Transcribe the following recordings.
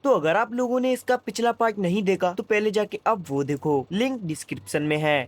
तो अगर आप लोगों ने इसका पिछला पार्ट नहीं देखा तो पहले जाके अब वो देखो, लिंक डिस्क्रिप्शन में है।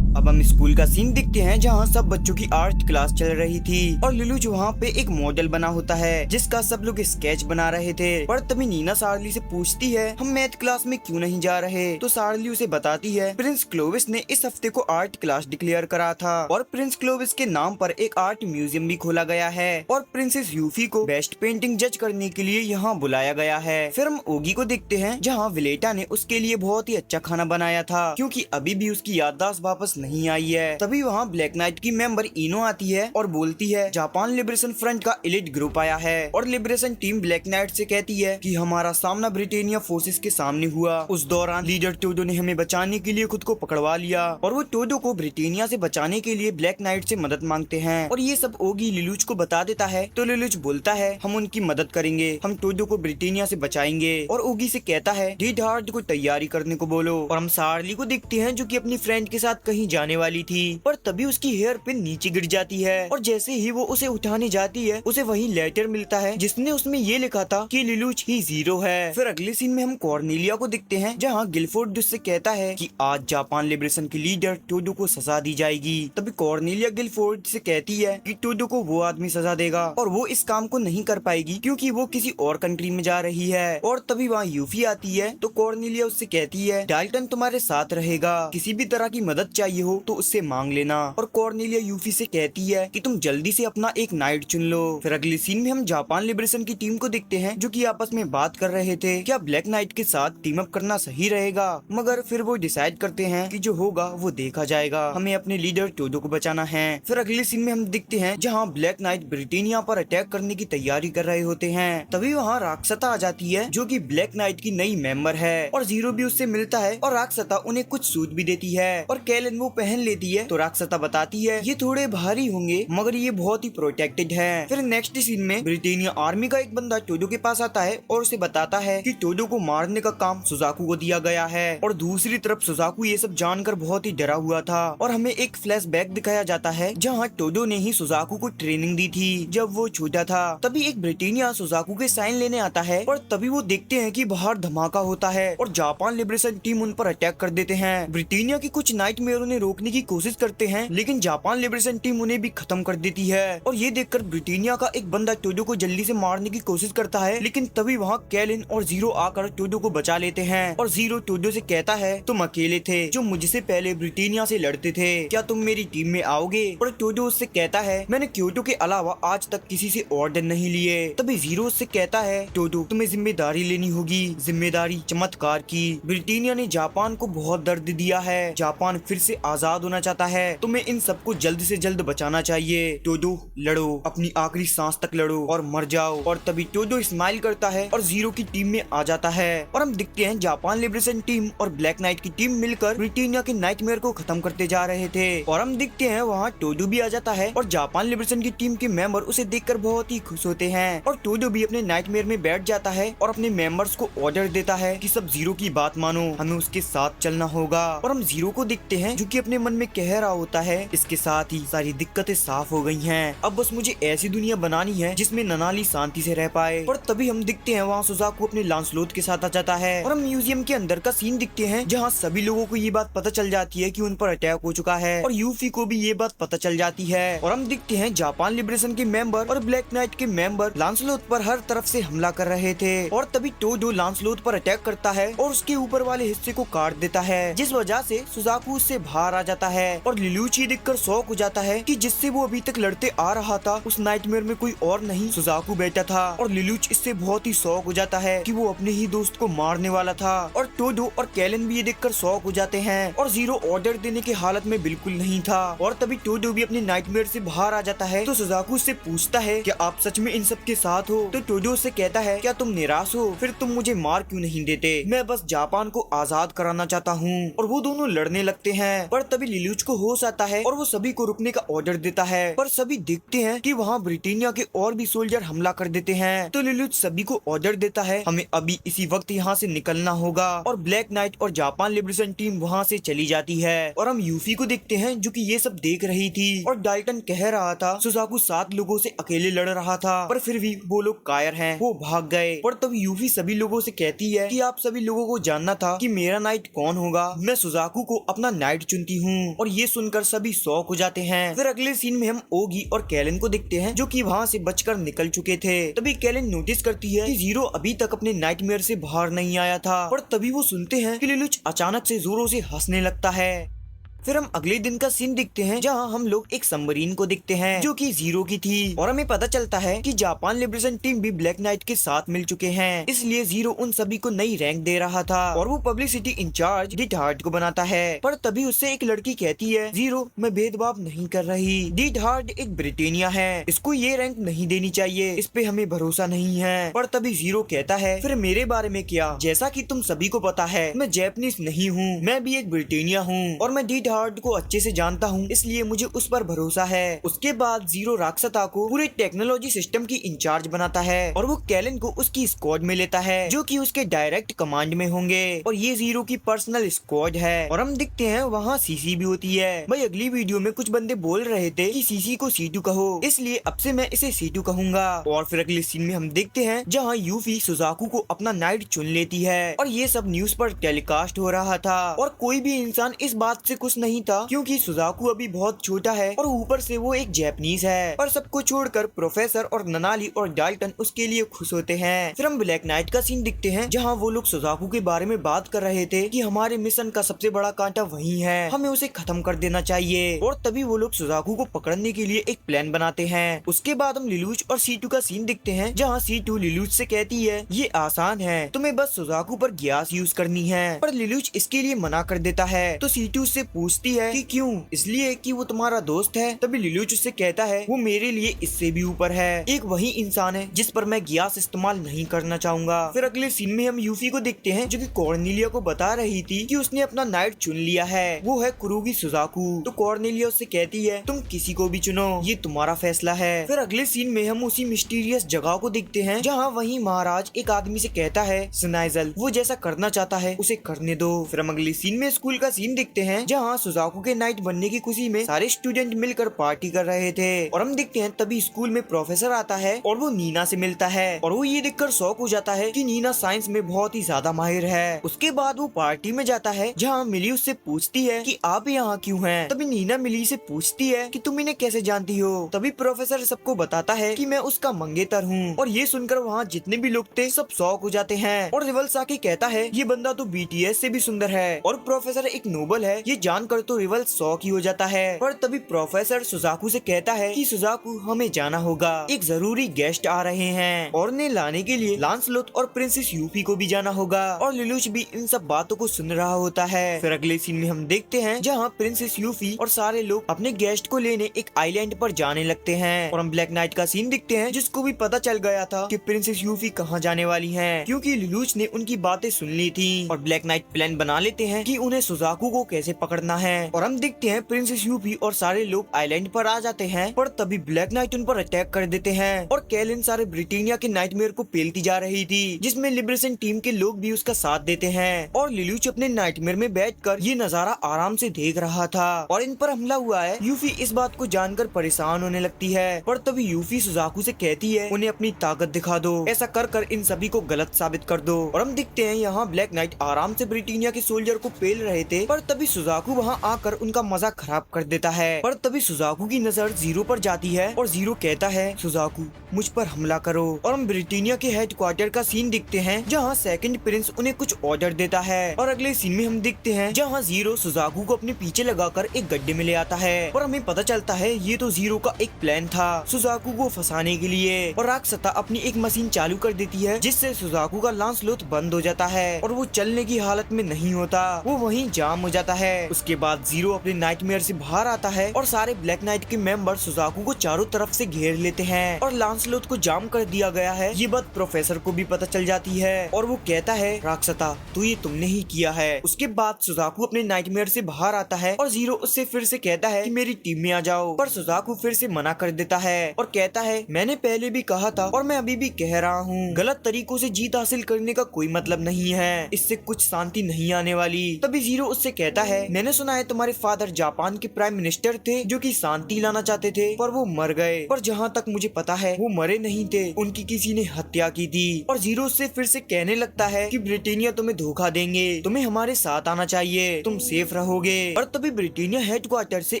अब हम स्कूल का सीन देखते हैं जहाँ सब बच्चों की आर्ट क्लास चल रही थी और लिलुच वहाँ पे एक मॉडल बना होता है जिसका सब लोग स्केच बना रहे थे। पर तभी नीना सार्ली से पूछती है हम मैथ क्लास में क्यों नहीं जा रहे, तो सार्ली उसे बताती है प्रिंस क्लोविस ने इस हफ्ते को आर्ट क्लास डिक्लेयर करा था और प्रिंस क्लोविस के नाम पर एक आर्ट म्यूजियम भी खोला गया है और प्रिंसेस यूफी को बेस्ट पेंटिंग जज करने के लिए यहाँ बुलाया गया है। फिर हम ओगी को देखते हैं जहाँ विलेटा ने उसके लिए बहुत ही अच्छा खाना बनाया था क्योंकि अभी भी उसकी याददाश्त वापस नहीं आई है। तभी वहाँ ब्लैक नाइट की मेंबर इनो आती है और बोलती है जापान लिबरेशन फ्रंट का एलिट ग्रुप आया है और लिबरेशन टीम ब्लैक नाइट से कहती है कि हमारा सामना ब्रिटेनिया फोर्सेस के सामने हुआ। उस दौरान लीडर टोडो ने हमें बचाने के लिए खुद को पकड़वा लिया और वो टोडो को ब्रिटेनिया से बचाने के लिए ब्लैक नाइट से मदद मांगते हैं और ये सब ओगी लिलुच को बता देता है। तो लिलुच बोलता है हम उनकी मदद करेंगे, हम टोडो को ब्रिटेनिया से बचाएंगे और ओगी से कहता है डीड हार्ड को तैयारी करने को बोलो। और हम सार्ली को देखते हैं जो कि अपनी फ्रेंड के साथ कहीं जाने वाली थी पर तभी उसकी हेयर पिन नीचे गिर जाती है और जैसे ही वो उसे उठाने जाती है उसे वही लेटर मिलता है जिसने उसमें ये लिखा था कि लिलुच ही जीरो है। फिर अगले सीन में हम कॉर्नेलिया को देखते हैं जहाँ गिलफोर्ड उससे कहता है कि आज जापान लिबरेशन के लीडर टोडो को सजा दी जाएगी। तभी कॉर्नेलिया गिलफोर्ड से कहती है कि टोडो को वो आदमी सजा देगा और वो इस काम को नहीं कर पाएगी क्योंकि वो किसी और कंट्री में जा रही है। और तभी वहाँ यूफी आती है तो कॉर्नेलिया उससे कहती है डाल्टन तुम्हारे साथ रहेगा, किसी भी तरह की मदद चाहिए हो तो उससे मांग लेना। और कॉर्नेलिया यूफी से कहती है कि तुम जल्दी से अपना एक नाइट चुन लो। फिर अगले सीन में हम जापान लिबरेशन की टीम को देखते हैं जो कि आपस में बात कर रहे थे क्या ब्लैक नाइट के साथ टीम अप करना सही रहेगा, मगर फिर वो डिसाइड करते हैं कि जो होगा वो देखा जाएगा, हमें अपने लीडर टोडो को बचाना है। फिर अगले सीन में हम देखते हैं जहाँ ब्लैक नाइट ब्रिटेनिया पर अटैक करने की तैयारी कर रहे होते हैं। तभी वहाँ राक्षता आ जाती है जो कि ब्लैक नाइट की नई मेंबर है और जीरो भी उससे मिलता है और राक्षता उन्हें कुछ सूट भी देती है और कैलन वो पहन लेती है तो राक्षता बताती है ये थोड़े भारी होंगे मगर ये बहुत ही प्रोटेक्टेड है। फिर नेक्स्ट सीन में ब्रिटेनिया आर्मी का एक बंदा टोडो के पास आता है और उसे बताता है कि टोडो को मारने का काम सुजाकू को दिया गया है और दूसरी तरफ सुजाकू ये सब जानकर बहुत ही डरा हुआ था और हमें एक फ्लैशबैक दिखाया जाता है जहाँ टोडो ने ही सुजाकू को ट्रेनिंग दी थी जब वो छोटा था। तभी एक ब्रिटेनिया सुजाकू के साइन लेने आता है और तभी वो देखते हैं कि बाहर धमाका होता है और जापान लिबरेशन टीम उन पर अटैक कर देते हैं। ब्रिटेनिया की कुछ नाइटमेयर उन्हें रोकने की कोशिश करते हैं लेकिन जापान लिबरेशन टीम उन्हें भी खत्म कर देती है और ये देखकर ब्रिटेनिया का एक बंदा टोडो को जल्दी से मारने की कोशिश करता है लेकिन तभी वहाँ कैलिन और जीरो आकर टोडो को बचा लेते हैं और जीरो टोडो से कहता है तुम अकेले थे जो मुझसे पहले ब्रिटेनिया से लड़ते थे, क्या तुम मेरी टीम में आओगे। और टोडो उससे कहता है मैंने क्योटो के अलावा आज तक किसी से ऑर्डर नहीं लिए। तभी जीरो उससे कहता है टोडो तुम्हें जिम्मेदारी लेनी होगी, जिम्मेदारी चमत्कार की। ब्रिटेनिया ने जापान को बहुत दर्द दिया है, जापान फिर से आजाद होना चाहता है, तुम्हें इन सबको जल्द से जल्द बचाना चाहिए। टोडो लड़ो, अपनी आखिरी सांस तक लड़ो और मर जाओ। और तभी टोडो स्माइल करता है और जीरो की टीम में आ जाता है और हम दिखते हैं जापान लिबरेशन टीम और ब्लैक नाइट की टीम मिलकर ब्रिटेनिया के नाइटमेयर को खत्म करते जा रहे थे और हम दिखते हैं वहाँ टोडो भी आ जाता है और जापान लिबरेशन की टीम के मेंबर उसे देखकर बहुत ही खुश होते हैं और टोडो भी अपने नाइटमेयर में बैठ जाता है और अपने मेंबर्स को ऑर्डर देता है कि सब जीरो की बात मानो, हमें उसके साथ चलना होगा। और हम जीरो को देखते हैं जो कि अपने मन में कह रहा होता है इसके साथ ही सारी दिक्कतें साफ हो गई हैं, अब बस मुझे ऐसी दुनिया बनानी है जिसमें ननाली शांति से रह पाए। और तभी हम दिखते हैं वहाँ सुजाकू अपने लांसलोट के साथ आ जाता है और हम म्यूजियम के अंदर का सीन दिखते हैं जहाँ सभी लोगों को ये बात पता चल जाती है कि उन पर अटैक हो चुका है और यूफी को भी ये बात पता चल जाती है। और हम दिखते हैं जापान लिबरेशन के मेंबर और ब्लैक नाइट के मेंबर लांसलोट पर हर तरफ से हमला कर रहे थे और तभी टोडो लांसलोट पर अटैक करता है और उसके ऊपर वाले हिस्से को काट देता है जिस वजह से सुजाकू उससे बाहर आ जाता है और लिलुच ये देखकर शॉक हो जाता है कि जिससे वो अभी तक लड़ते आ रहा था उस नाइटमेयर में कोई और नहीं सुजाकू बैठा था और लिलुच इससे बहुत ही शॉक हो जाता है कि वो अपने ही दोस्त को मारने वाला था। और टोडो और कैलन भी ये देखकर शॉक हो जाते हैं और जीरो ऑर्डर देने की हालत में बिल्कुल नहीं था और तभी टोडो भी अपने नाइटमेयर से बाहर आ जाता है तो सुजाकू उससे पूछता है कि आप सच में इन सब के साथ हो। तो टोडो उससे कहता है क्या तुम निराश हो, फिर तुम मुझे मार क्यों नहीं देते, मैं बस जापान को आजाद कराना चाहता हूँ। और वो दोनों लड़ने लगते हैं पर तभी लिलुच को होश आता है और वो सभी को रुकने का ऑर्डर देता है, पर सभी देखते हैं कि वहाँ ब्रिटेनिया के और भी सोल्जर हमला कर देते हैं। तो लिलुच सभी को ऑर्डर देता है, हमें अभी इसी वक्त यहाँ से निकलना होगा, और ब्लैक नाइट और जापान लिबरेशन टीम वहाँ से चली जाती है। और हम यूफी को देखते हैं जो कि ये सब देख रही थी, और डाल्टन कह रहा था सुजाकू 7 लोगों से अकेले लड़ रहा था, पर फिर भी वो लोग कायर हैं, वो भाग गए। पर तब यूफी सभी लोगों से कहती है कि आप सभी लोगों को जानना था कि मेरा नाइट कौन होगा, मैं सुजाकू को अपना नाइट चुनती हूँ। और ये सुनकर सभी शॉक हो जाते हैं। फिर अगले सीन में हम ओगी और कैलन को देखते हैं जो कि वहाँ से बचकर निकल चुके थे। तभी कैलन नोटिस करती है कि जीरो अभी तक अपने नाइटमेयर से बाहर नहीं आया था, पर तभी वो सुनते हैं कि लिलुच अचानक से जोरों से हंसने लगता है। फिर हम अगले दिन का सीन देखते हैं जहां हम लोग एक सबमरीन को देखते हैं जो कि जीरो की थी, और हमें पता चलता है कि जापान लिबरेशन टीम भी ब्लैक नाइट के साथ मिल चुके हैं, इसलिए जीरो उन सभी को नई रैंक दे रहा था और वो पब्लिसिटी इंचार्ज डिट हार्ट को बनाता है। पर तभी उससे एक लड़की कहती है, जीरो मैं भेदभाव नहीं कर रही, डिट हार्ट एक ब्रिटेनिया है, इसको ये रैंक नहीं देनी चाहिए, इस पे हमें भरोसा नहीं है। पर तभी जीरो कहता है, फिर मेरे बारे में क्या, जैसा कि तुम सभी को पता है मैं जैपनीज नहीं हूँ, मैं भी एक ब्रिटेनिया हूँ और मैं डिट हार्ट को अच्छे से जानता हूँ, इसलिए मुझे उस पर भरोसा है। उसके बाद जीरो राक्षसा को पूरे टेक्नोलॉजी सिस्टम की इंचार्ज बनाता है और वो कैलन को उसकी स्क्वाड में लेता है जो कि उसके डायरेक्ट कमांड में होंगे, और ये जीरो की पर्सनल स्क्वाड है। और हम दिखते हैं वहाँ सीसी भी होती है। भाई अगली वीडियो में कुछ बंदे बोल रहे थे कि सीसी को सीटू कहो, इसलिए अब से मैं इसे सीटू कहूंगा। और फिर अगले सीन में हम देखते हैं जहाँ यूफी सुजाकू को अपना नाइट चुन लेती है, और ये सब न्यूज पर टेलीकास्ट हो रहा था, और कोई भी इंसान इस बात से खुश नहीं था क्योंकि सुजाकू अभी बहुत छोटा है और ऊपर से वो एक जैपनीज है। पर सबको छोड़कर प्रोफेसर और ननाली और डाल्टन उसके लिए खुश होते हैं। फिर हम ब्लैक नाइट का सीन दिखते हैं जहाँ वो लोग सुजाकू के बारे में बात कर रहे थे कि हमारे मिशन का सबसे बड़ा कांटा वही है, हमें उसे खत्म कर देना चाहिए। और तभी वो लोग सुजाकू को पकड़ने के लिए एक प्लान बनाते हैं। उसके बाद हम लिलुच और सीटू का सीन दिखते हैं जहाँ सीटू लिलुच से कहती है, ये आसान है, तुम्हें बस सुजाकू पर गैस यूज करनी है। पर लिलुच इसके लिए मना कर देता है। तो सीटू उससे पूछती है कि क्यों, इसलिए कि वो तुम्हारा दोस्त है। तभी लिलुच उससे कहता है, वो मेरे लिए इससे भी ऊपर है, एक वही इंसान है जिस पर मैं गैस इस्तेमाल नहीं करना चाहूंगा। फिर अगले सीन में हम यूफी को देखते हैं जो कि कॉर्नेलिया को बता रही थी कि उसने अपना नाइट चुन लिया है, वो है कुरुगी सुजाकू। तो कॉर्नेलिया उससे कहती है, तुम किसी को भी चुनो, ये तुम्हारा फैसला है। फिर अगले सीन में हम उसी मिस्टीरियस जगह को देखते हैं जहाँ वही महाराज एक आदमी से कहता है, स्नाइजल वो जैसा करना चाहता है उसे करने दो। फिर हम अगले सीन में स्कूल का सीन देखते हैं जहाँ सुजाकू के नाइट बनने की खुशी में सारे स्टूडेंट मिलकर पार्टी कर रहे थे, और हम देखते हैं तभी स्कूल में प्रोफेसर आता है और वो नीना से मिलता है, और वो ये देखकर शॉक हो जाता है कि नीना साइंस में बहुत ही ज्यादा माहिर है। उसके बाद वो पार्टी में जाता है जहाँ मिली उससे पूछती है कि आप यहाँ क्यों हैं। तभी नीना मिली से पूछती है कि तुम इन्हें कैसे जानती हो। तभी प्रोफेसर सबको बताता है कि मैं उसका मंगेतर हूँ, और ये सुनकर वहाँ जितने भी लोग थे सब शॉक हो जाते हैं। और रिवल्स आके कहता है, ये बंदा तो बीटीएस से भी सुंदर है, और प्रोफेसर एक नोबल है, ये जानकर तो रिवल्स शॉक ही हो जाता है। पर तभी प्रोफेसर सुजाकू से कहता है कि सुजाकू हमें जाना होगा, एक जरूरी गेस्ट आ रहे हैं, और ने लाने के लिए लांसलोट और प्रिंसेस यूफी को भी जाना होगा। और लिलुच भी इन सब बातों को सुन रहा होता है। फिर अगले सीन में हम देखते हैं जहाँ प्रिंसेस यूफी और सारे लोग अपने गेस्ट को लेने एक आइलैंड पर जाने लगते हैं, और हम ब्लैक नाइट का सीन दिखते हैं जिसको भी पता चल गया था कि प्रिंसेस यूफी कहाँ जाने वाली है, क्योंकि लिलुच ने उनकी बातें सुन ली थी। और ब्लैक नाइट प्लान बना लेते हैं कि उन्हें सुजाकू को कैसे पकड़ना है, और हम देखते हैं प्रिंसेस यूफी और सारे लोग आइलैंड पर आ जाते हैं। पर तभी ब्लैक नाइट उन पर अटैक कर देते हैं, और कैलिन सारे ब्रिटेनिया के नाइटमेयर को पेलती जा रही थी, जिसमें लिबरेशन टीम के लोग भी उसका साथ देते हैं। और लिलुच अपने नाइटमेयर में बैठकर ये नजारा आराम से देख रहा था, और इन पर हमला हुआ है। यूफी इस बात को जानकर परेशान होने लगती है। पर तभी यूफी सुजाकू से कहती है, उन्हें अपनी ताकत दिखा दो, ऐसा कर कर इन सभी को गलत साबित कर दो। और हम दिखते हैं यहाँ ब्लैक नाइट आराम से ब्रिटेनिया के सोल्जर को पेल रहे थे, पर तभी सुजाकू वहाँ आकर उनका मजा खराब कर देता है। पर तभी सुजाकू की नजर जीरो पर जाती है, और जीरो कहता है, सुजाकू मुझ पर हमला करो। और हम ब्रिटेनिया के हेडक्वार्टर का सीन दिखते हैं जहाँ सेकंड प्रिंस उन्हें कुछ ऑर्डर देता है। और अगले सीन में हम दिखते हैं जहाँ जीरो सुजाकू को अपने पीछे लगाकर एक गड्ढे में ले आता है, और हमें पता चलता है ये तो जीरो का एक प्लान था सुजाकू को फंसाने के लिए। और राक्षसा अपनी एक मशीन चालू कर देती है जिससे सुजाकू का लांसलोट बंद हो जाता है, और वो चलने की हालत में नहीं होता, वो वहीं जाम हो जाता है। उसके उसके बाद जीरो अपने नाइटमेयर से बाहर आता है और सारे ब्लैक नाइट के मेंबर सुजाकू को चारों तरफ से घेर लेते हैं और लांसलोट को जाम कर दिया गया है। ये बात प्रोफेसर को भी पता चल जाती है और वो कहता है राक्षसा तो ये तुमने ही किया है। उसके बाद सुजाकू अपने नाइटमेयर से बाहर आता है और जीरो उससे फिर से कहता है कि मेरी टीम में आ जाओ, पर सुजाकू फिर से मना कर देता है और कहता है मैंने पहले भी कहा था और मैं अभी भी कह रहा हूँ, गलत तरीकों से जीत हासिल करने का कोई मतलब नहीं है, इससे कुछ शांति नहीं आने वाली। तभी जीरो उससे कहता है मैंने सुना है तुम्हारे फादर जापान के प्राइम मिनिस्टर थे जो कि शांति लाना चाहते थे पर वो मर गए, पर जहाँ तक मुझे पता है वो मरे नहीं थे, उनकी किसी ने हत्या की थी। और जीरो से फिर से कहने लगता है कि ब्रिटेनिया तुम्हें धोखा देंगे, तुम्हें हमारे साथ आना चाहिए, तुम सेफ रहोगे। और तभी ब्रिटेनिया हेडक्वार्टर से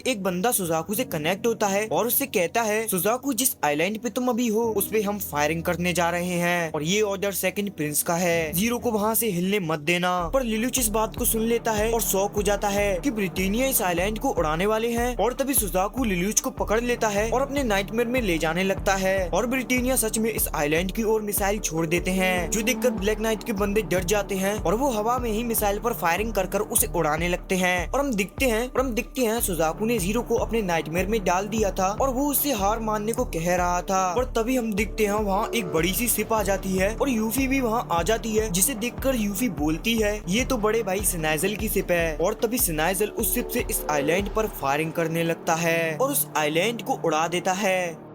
एक बंदा सुजाकू से कनेक्ट होता है और उससे कहता है सुजाकू जिस आइलैंड पे तुम अभी हो उस पे हम फायरिंग करने जा रहे हैं और ये ऑर्डर सेकंड प्रिंस का है, जीरो को वहाँ से हिलने मत देना। पर लिलुच इस बात को सुन लेता है और शॉक हो जाता है कि ब्रिटेनिया इस आइलैंड को उड़ाने वाले हैं। और तभी सुजाकू लिलुच को पकड़ लेता है और अपने नाइटमेयर में ले जाने लगता है और ब्रिटेनिया सच में इस आइलैंड की ओर मिसाइल छोड़ देते हैं, जो देखकर ब्लैक नाइट के बंदे डर जाते हैं और वो हवा में ही मिसाइल पर फायरिंग कर कर उसे उड़ाने लगते हैं। और हम दिखते हैं सुजाकू ने जीरो को अपने नाइटमेयर में डाल दिया था और वो उससे हार मानने को कह रहा था। और तभी हम दिखते हैं वहाँ एक बड़ी सी शिप आ जाती है और यूफी भी वहाँ आ जाती है, जिसे देखकर यूफी बोलती है ये तो बड़े भाई सिनाइजल की शिप है। और तभी सिनाइजल उस शिप से इस आइलैंड पर फायरिंग करने लगता है और उस आइलैंड को उड़ा देता है।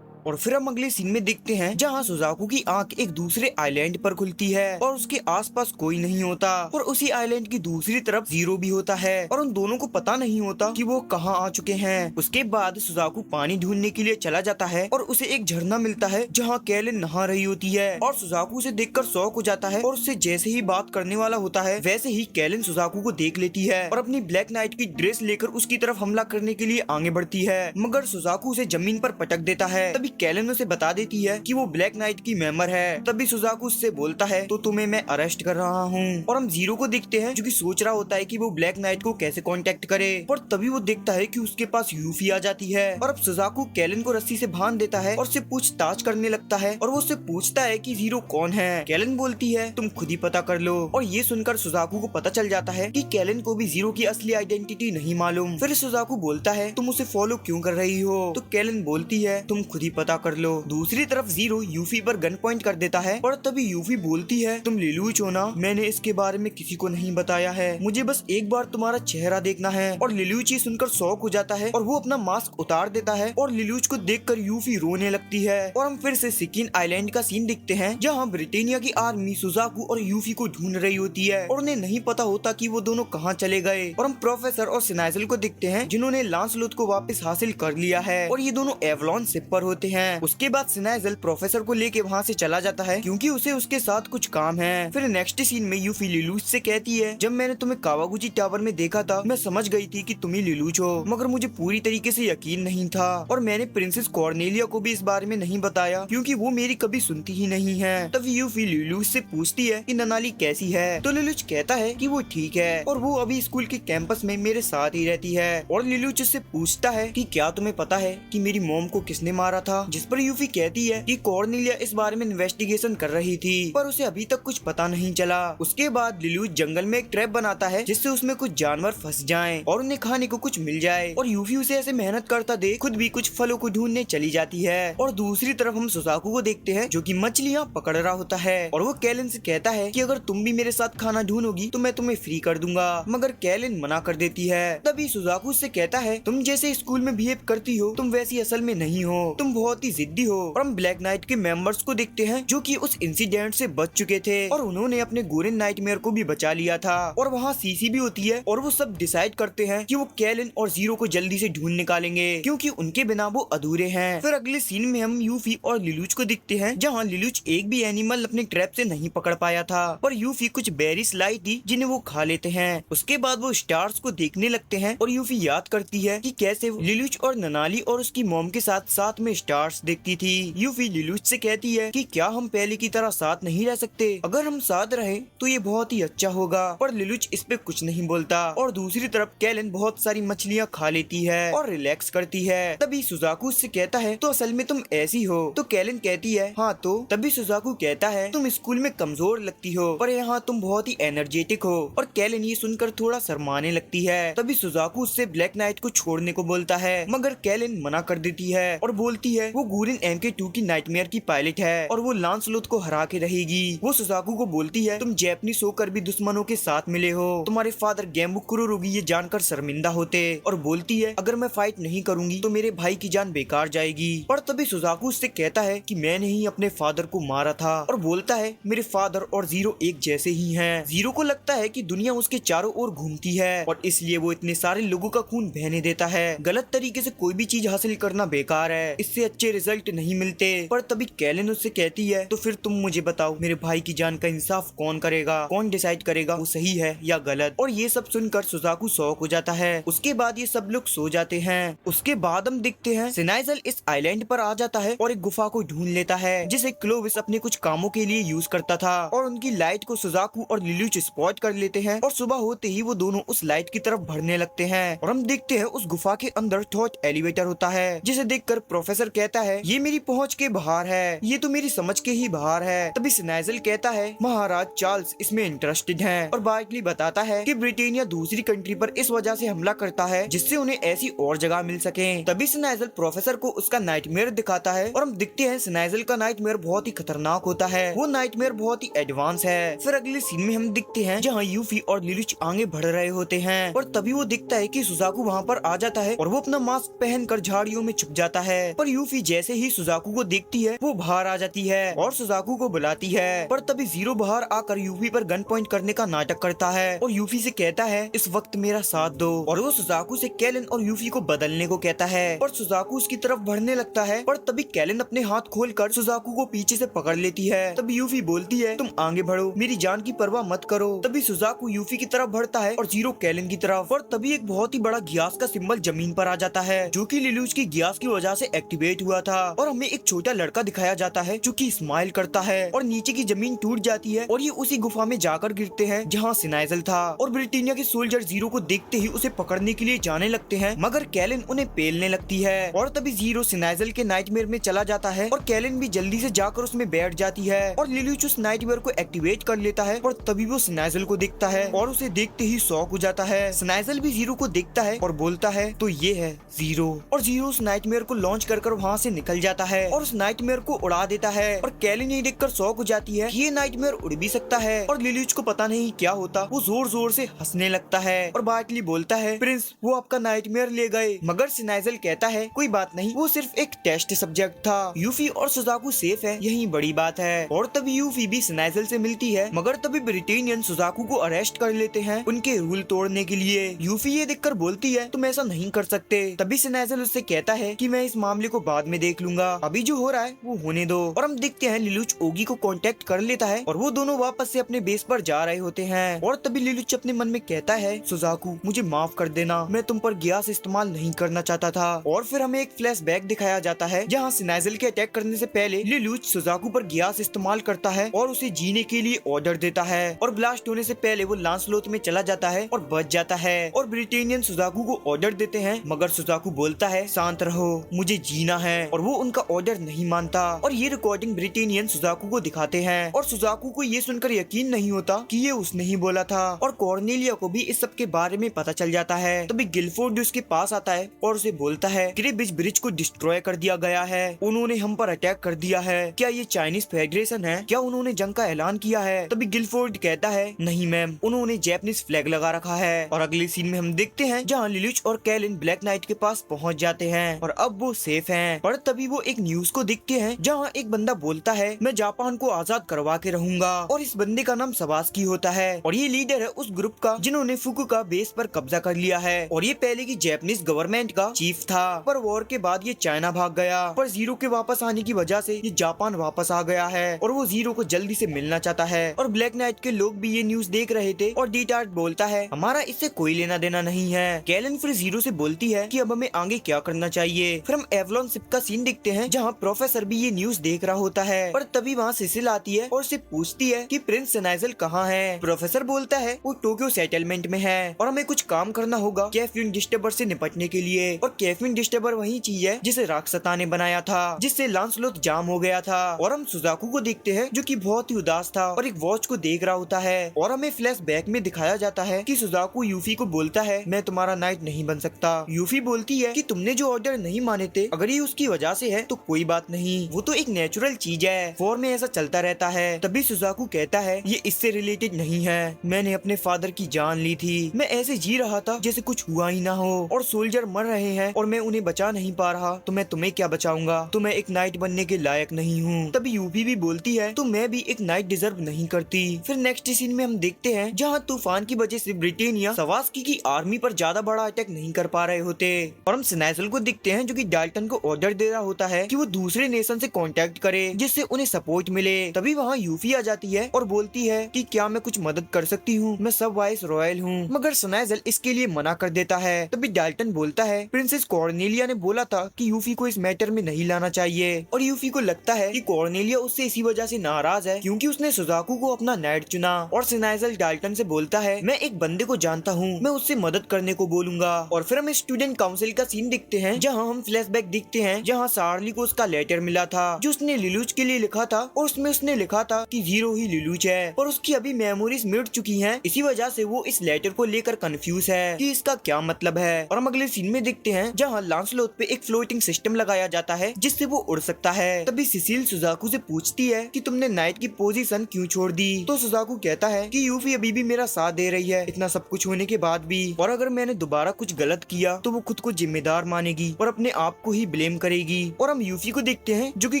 और फिर हम अगले सीन में देखते हैं जहाँ सुजाकू की आंख एक दूसरे आइलैंड पर खुलती है और उसके आसपास कोई नहीं होता और उसी आइलैंड की दूसरी तरफ जीरो भी होता है और उन दोनों को पता नहीं होता कि वो कहाँ आ चुके हैं। उसके बाद सुजाकू पानी ढूंढने के लिए चला जाता है और उसे एक झरना मिलता है जहाँ कैलिन नहा रही होती है और सुजाकू उसे देखकर शॉक हो जाता है और उससे जैसे ही बात करने वाला होता है वैसे ही कैलिन सुजाकू को देख लेती है और अपनी ब्लैक नाइट की ड्रेस लेकर उसकी तरफ हमला करने के लिए आगे बढ़ती है, मगर सुजाकू उसे जमीन पर पटक देता है। तभी कैलिन उसे बता देती है कि वो ब्लैक नाइट की मेंबर है। तभी सुजाकू उससे बोलता है तो तुम्हें मैं अरेस्ट कर रहा हूँ। और हम जीरो को देखते हैं जो कि सोच रहा होता है कि वो ब्लैक नाइट को कैसे कांटेक्ट करे, पर तभी वो देखता है कि उसके पास यूफी आ जाती है और अब सुजाकू कैलिन को रस्सी से बांध देता है और उससे पूछताछ करने लगता है और वो उससे पूछता है कि जीरो कौन है। कैलिन बोलती है तुम खुद ही पता कर लो। और ये सुनकर सुजाकू को पता चल जाता है कि कैलिन को भी जीरो की असली आइडेंटिटी नहीं मालूम। फिर सुजाकू बोलता है तुम उसे फॉलो क्यों कर रही हो, तो कैलिन बोलती है तुम खुद ही पता कर लो। दूसरी तरफ जीरो यूफी पर गन पॉइंट कर देता है और तभी यूफी बोलती है तुम लिलुच हो ना, मैंने इसके बारे में किसी को नहीं बताया है, मुझे बस एक बार तुम्हारा चेहरा देखना है। और लिलुच ये सुनकर शॉक हो जाता है और वो अपना मास्क उतार देता है और लिलुच को देखकर यूफी रोने लगती है। और हम फिर से सिकिन आइलैंड का सीन दिखते हैं जहाँ ब्रिटेनिया की आर्मी सुजाकू और यूफी को ढूंढ रही होती है और उन्हें नहीं पता होता कि वो दोनों कहाँ चले गए। और हम प्रोफेसर और सिनाइजल को दिखते हैं जिन्होंने लांसलोट को वापस हासिल कर लिया है और ये दोनों एवलॉन शिप पर होते हैं। उसके बाद सिनाइजल प्रोफेसर को लेके वहाँ से चला जाता है क्योंकि उसे उसके साथ कुछ काम है। फिर नेक्स्ट सीन में यूफी लिलुच से कहती है जब मैंने तुम्हें कावागुची टावर में देखा था मैं समझ गई थी कि तुम ही लिलुच हो, मगर मुझे पूरी तरीके से यकीन नहीं था और मैंने प्रिंसेस कॉर्नेलिया को भी इस बारे में नहीं बताया क्योंकि वो मेरी कभी सुनती ही नहीं है। तब यूफी लिलुच से पूछती है कि ननाली कैसी है, तो लिलुच कहता है कि वो ठीक है और वो अभी स्कूल के कैंपस में मेरे साथ ही रहती है। और लिलुच उससे पूछता है कि क्या तुम्हें पता है कि मेरी मॉम को किसने मारा था, जिस पर यूफी कहती है कि कॉर्नेलिया इस बारे में इन्वेस्टिगेशन कर रही थी पर उसे अभी तक कुछ पता नहीं चला। उसके बाद लिलुच जंगल में एक ट्रैप बनाता है जिससे उसमें कुछ जानवर फंस जाएं और उन्हें खाने को कुछ मिल जाए और यूफी उसे ऐसे मेहनत करता देख खुद भी कुछ फलों को ढूंढने चली जाती है। और दूसरी तरफ हम सुजाकू को देखते हैं जो कि मछलियाँ पकड़ रहा होता है और वो कैलिन से कहता है कि अगर तुम भी मेरे साथ खाना ढूंढोगी तो मैं तुम्हें फ्री कर दूंगा, मगर कैलिन मना कर देती है। तभी सुजाकू से कहता है तुम जैसे स्कूल में बिहेव करती हो तुम वैसी असल में नहीं हो, तुम बहुत ही जिद्दी हो। और हम ब्लैक नाइट के मेंबर्स को देखते हैं जो कि उस इंसिडेंट से बच चुके थे और उन्होंने अपने गोरेन नाइटमेयर को भी बचा लिया था। और वहाँ सीसी भी होती है और वो सब डिसाइड करते हैं कि वो कैलिन और जीरो को जल्दी से ढूंढ निकालेंगे क्योंकि उनके बिना वो अधूरे हैं। फिर अगले सीन में हम यूफी और लिलुच को दिखते हैं जहाँ लिलुच एक भी एनिमल अपने ट्रैप से नहीं पकड़ पाया था पर यूफी कुछ बेरीज लाई थी जिन्हें वो खा लेते हैं। उसके बाद वो स्टार्स को देखने लगते हैं और यूफी याद करती है कि कैसे लिलुच और ननाली और उसकी मॉम के साथ साथ में स्टार स्टार्स देखती थी। यूफी लिलुच से कहती है कि क्या हम पहले की तरह साथ नहीं रह सकते? अगर हम साथ रहें तो ये बहुत ही अच्छा होगा। पर लिलुच इस पे कुछ नहीं बोलता। और दूसरी तरफ कैलन बहुत सारी मछलियाँ खा लेती है और रिलैक्स करती है। तभी सुजाकू उससे कहता है तो असल में तुम ऐसी हो। तो कैलन कहती है हाँ तो। तभी सुजाकू कहता है तुम स्कूल में कमजोर लगती हो पर यहाँ तुम बहुत ही एनर्जेटिक हो। और कैलन ये सुनकर थोड़ा शर्माने लगती है। तभी सुजाकू उससे ब्लैक नाइट को छोड़ने को बोलता है मगर कैलन मना कर देती है और बोलती है वो गूरिन MK2 की नाइटमेयर की पायलट है और वो लांसलोट को हरा के रहेगी। वो सुजाकू को बोलती है तुम जैपनीज होकर भी दुश्मनों के साथ मिले हो। तुम्हारे फादर गेम्बू कुरोरुगी ये जानकर शर्मिंदा होते और बोलती है अगर मैं फाइट नहीं करूंगी तो मेरे भाई की जान बेकार जाएगी। पर तभी सुजाकू उससे कहता है कि मैंने ही अपने फादर को मारा था और बोलता है मेरे फादर और जीरो एक जैसे ही हैं। जीरो को लगता है कि दुनिया उसके चारों ओर घूमती है और इसलिए वो इतने सारे लोगों का खून बहने देता है। गलत तरीके से कोई भी चीज हासिल करना बेकार है, इससे अच्छे रिजल्ट नहीं मिलते। पर तभी कैलन उससे कहती है तो फिर तुम मुझे बताओ मेरे भाई की जान का इंसाफ कौन करेगा? कौन डिसाइड करेगा वो सही है या गलत? और ये सब सुनकर सुजाकू शॉक हो जाता है। उसके बाद ये सब लोग सो जाते हैं। उसके बाद हम दिखते हैं सिनाइजल इस आइलैंड पर आ जाता है और एक गुफा को ढूंढ लेता है जिसे क्लोविस अपने कुछ कामों के लिए यूज करता था। और उनकी लाइट को सुजाकू और लिलुच स्पॉट कर लेते हैं और सुबह होते ही वो दोनों उस लाइट की तरफ बढ़ने लगते हैं। और हम देखते हैं उस गुफा के अंदर थॉट एलिवेटर होता है जिसे देखकर प्रोफेसर कहता है ये मेरी पहुंच के बाहर है, ये तो मेरी समझ के ही बाहर है। तभी सिनाइजल कहता है महाराज चार्ल्स इसमें इंटरेस्टेड है और बार्कली बताता है कि ब्रिटेनिया दूसरी कंट्री पर इस वजह से हमला करता है जिससे उन्हें ऐसी और जगह मिल सके। तभी सिनाइजल प्रोफेसर को उसका नाइटमेयर दिखाता है और हम दिखते हैं सिनाइजल का नाइटमेयर बहुत ही खतरनाक होता है। वो नाइटमेयर बहुत ही एडवांस है। फिर अगले सीन में हम दिखते हैं जहाँ यूफी और लिलुच आगे बढ़ रहे होते हैं और तभी वो दिखता है कि सुजाकू वहाँ पर आ जाता है और वो अपना मास्क पहनकर झाड़ियों में छुप जाता है। पर यूफी जैसे ही सुजाकू को देखती है वो बाहर आ जाती है और सुजाकू को बुलाती है। पर तभी जीरो बाहर आकर यूफी पर गन पॉइंट करने का नाटक करता है और यूफी से कहता है इस वक्त मेरा साथ दो। और वो सुजाकू से कैलन और यूफी को बदलने को कहता है और सुजाकू उसकी तरफ बढ़ने लगता है। पर तभी कैलन अपने हाथ खोलकर सुजाकू को पीछे से पकड़ लेती है। तभी यूफी बोलती है तुम आगे बढ़ो, मेरी जान की परवाह मत करो। तभी सुजाकू यूफी की तरफ बढ़ता है और जीरो कैलन की तरफ। और तभी एक बहुत ही बड़ा गियास का सिंबल जमीन पर आ जाता है जो कि लिलुच की गियास की वजह से एक्टिवेट हुआ था। और हमें एक छोटा लड़का दिखाया जाता है जो कि स्माइल करता है और नीचे की जमीन टूट जाती है और ये उसी गुफा में जाकर गिरते हैं जहाँ सिनाइजल था। और ब्रिटेनिया के सोल्जर जीरो को देखते ही उसे पकड़ने के लिए जाने लगते हैं मगर कैलन उन्हें पेलने लगती है। और तभी जीरो सिनाइजल के नाइटमेयर में चला जाता है और कैलन भी जल्दी से जाकर उसमें बैठ जाती है और लिलुच उस नाइटमेयर को एक्टिवेट कर लेता है। और तभी वो सिनाइजल को देखता है और उसे देखते ही शॉक हो जाता है। सिनाइजल भी जीरो को देखता है और बोलता है तो ये है जीरो। और जीरो उस नाइटमेयर को लॉन्च कर वहाँ से निकल जाता है और उस नाइटमेयर को उड़ा देता है। और कैलन ये देखकर शॉक हो जाती है कि ये नाइटमेयर उड़ भी सकता है। और लिलुच को पता नहीं क्या होता, वो जोर जोर से हंसने लगता है और बार्कली बोलता है प्रिंस वो आपका नाइटमेयर ले गए। मगर सिनाइजल कहता है कोई बात नहीं, वो सिर्फ एक टेस्ट सब्जेक्ट था। यूफी और सुजाकू सेफ है, यही बड़ी बात है। और तभी यूफी भी सिनाइजल से मिलती है मगर तभी ब्रिटेनियन सुजाकू को अरेस्ट कर लेते हैं उनके रूल तोड़ने के लिए। यूफी ये देखकर बोलती है तुम ऐसा नहीं कर सकते। तभी सिनाइजल उससे कहता है कि मैं इस मामले को बाद में देख लूंगा, अभी जो हो रहा है वो होने दो। और हम देखते हैं लिलुच ओगी को कांटेक्ट कर लेता है और वो दोनों वापस से अपने बेस पर जा रहे होते हैं। और तभी लिलुच अपने मन में कहता है सुजाकू मुझे माफ कर देना, मैं तुम पर गियास इस्तेमाल नहीं करना चाहता था। और फिर हमें एक फ्लैशबैक दिखाया जाता है जहाँ सिनाइजल के अटैक करने से पहले लिलुच सुजाकू पर गियास इस्तेमाल करता है और उसे जीने के लिए ऑर्डर देता है। और ब्लास्ट होने से पहले वो लांसलोट में चला जाता है और बच जाता है। और ब्रिटेनियन सुजाकू को ऑर्डर देते हैं मगर सुजाकू बोलता है शांत रहो, मुझे जीना है। और वो उनका ऑर्डर नहीं मानता। और ये रिकॉर्डिंग ब्रिटेनियन सुजाकू को दिखाते हैं और सुजाकू को ये सुनकर यकीन नहीं होता कि ये उसने ही बोला था। और कॉर्नेलिया को भी इस सब के बारे में पता चल जाता है। तभी गिलफोर्ड उसके पास आता है और उसे बोलता है क्रेबिज ब्रिज को डिस्ट्रॉय कर दिया गया है, उन्होंने हम पर अटैक कर दिया है, क्या ये चाइनीज फेडरेशन है, क्या उन्होंने जंग का ऐलान किया है? तभी गिलफोर्ड कहता है नहीं मैम, उन्होंने जैपनीज फ्लैग लगा रखा है। और अगले सीन में हम देखते हैं जहाँ लिलुच और कैलन ब्लैक नाइट के पास पहुँच जाते हैं और अब वो सेफ हैं। पर तभी वो एक न्यूज को देखते हैं जहाँ एक बंदा बोलता है मैं जापान को आजाद करवा के रहूंगा। और इस बंदे का नाम सबास्की होता है और ये लीडर है उस ग्रुप का जिन्होंने फुकुओका बेस पर कब्जा कर लिया है। और ये पहले की जैपनीज गवर्नमेंट का चीफ था पर वॉर के बाद ये चाइना भाग गया। पर जीरो के वापस आने की वजह से ये जापान वापस आ गया है और वो जीरो को जल्दी से मिलना चाहता है। और ब्लैक नाइट के लोग भी ये न्यूज देख रहे थे और डीटार्ट बोलता है हमारा इससे कोई लेना देना नहीं है। कैलन फिर जीरो से बोलती है कि अब हमें आगे क्या करना चाहिए। फिर हम एवलॉन शिप का सीन देखते हैं जहाँ प्रोफेसर भी ये न्यूज देख रहा होता है। पर तभी वहाँ सिसिल आती है और उससे पूछती है कि प्रिंस सेनाइजल कहाँ है। प्रोफेसर बोलता है वो टोक्यो सेटलमेंट में है और हमें कुछ काम करना होगा कैफीन डिस्टर्बर से निपटने के लिए। और कैफीन डिस्टर्बर वही चीज है जिसे राक्षसता ने बनाया था, जिससे लांसलोट जाम हो गया था। और हम सुजाकू को देखते हैं जो कि बहुत ही उदास था और एक वॉच को देख रहा होता है। और हमें फ्लैशबैक में दिखाया जाता है कि सुजाकू यूफी को बोलता है मैं तुम्हारा नाइट नहीं बन सकता। यूफी बोलती है कि तुमने जो ऑर्डर नहीं माने थे, अगर ये उसकी वजह से है तो कोई बात नहीं, वो तो एक नेचुरल चीज है, वॉर में ऐसा चलता रहता है। तभी सुजाकू कहता है ये इससे रिलेटेड नहीं है, मैंने अपने फादर की जान ली थी, मैं ऐसे जी रहा था जैसे कुछ हुआ ही ना हो और सोल्जर मर रहे हैं और मैं उन्हें बचा नहीं पा रहा, तो मैं तुम्हें क्या बचाऊंगा, तो मैं एक नाइट बनने के लायक नहीं हूँ। तभी यूफी भी बोलती है तो मैं भी एक नाइट डिजर्व नहीं करती। फिर नेक्स्ट सीन में हम देखते हैं जहाँ तूफान की वजह से ब्रिटेनिया सवास्की की आर्मी पर ज्यादा बड़ा अटैक नहीं कर पा रहे होते और हम सेनाइजल को दिखते हैं जो कि डाल्टन को ऑर्डर दे रहा होता है कि वो दूसरे नेशन से कांटेक्ट करे जिससे उन्हें सपोर्ट मिले। तभी वहाँ यूफी आ जाती है और बोलती है कि क्या मैं कुछ मदद कर सकती हूँ, मैं सब वाइस रॉयल हूँ। मगर सेनाइजल इसके लिए मना कर देता है। तभी डाल्टन बोलता है प्रिंसेस कॉर्नेलिया ने बोला था कि यूफी को इस मैटर में नहीं लाना चाहिए और यूफी को लगता है कि कॉर्नेलिया उससे इसी वजह से नाराज है क्योंकि उसने सुजाकू को अपना नाइट चुना। और सेनाइजल डाल्टन से बोलता है मैं एक बंदे को जानता हूँ, मैं उससे मदद करने को बोलूंगा। और फिर हम स्टूडेंट काउंसिल का सीन देखते हैं जहाँ हम फ्लैशबैक देखते हैं जहाँ चार्ली को उसका लेटर मिला था जो उसने लिलूच के लिए लिखा था और उसमें उसने लिखा था कि जीरो ही लिलूच है और उसकी अभी मेमोरीज मिट चुकी हैं, इसी वजह से वो इस लेटर को लेकर कंफ्यूज है कि इसका क्या मतलब है। और हम अगले सीन में देखते हैं जहाँ लांसलोट पे एक फ्लोटिंग सिस्टम लगाया जाता है जिससे वो उड़ सकता है। तभी सिसिल सुजाकू से पूछती है कि तुमने नाइट की पोजीशन क्यों छोड़ दी, तो सुजाकू कहता है कि यूफी अभी भी मेरा साथ दे रही है इतना सब कुछ होने के बाद भी, और अगर मैंने दोबारा कुछ गलत किया तो वो खुद को जिम्मेदार मानेगी और अपने आप को ही ब्लेम करेगी। और हम यूफी को देखते हैं जो कि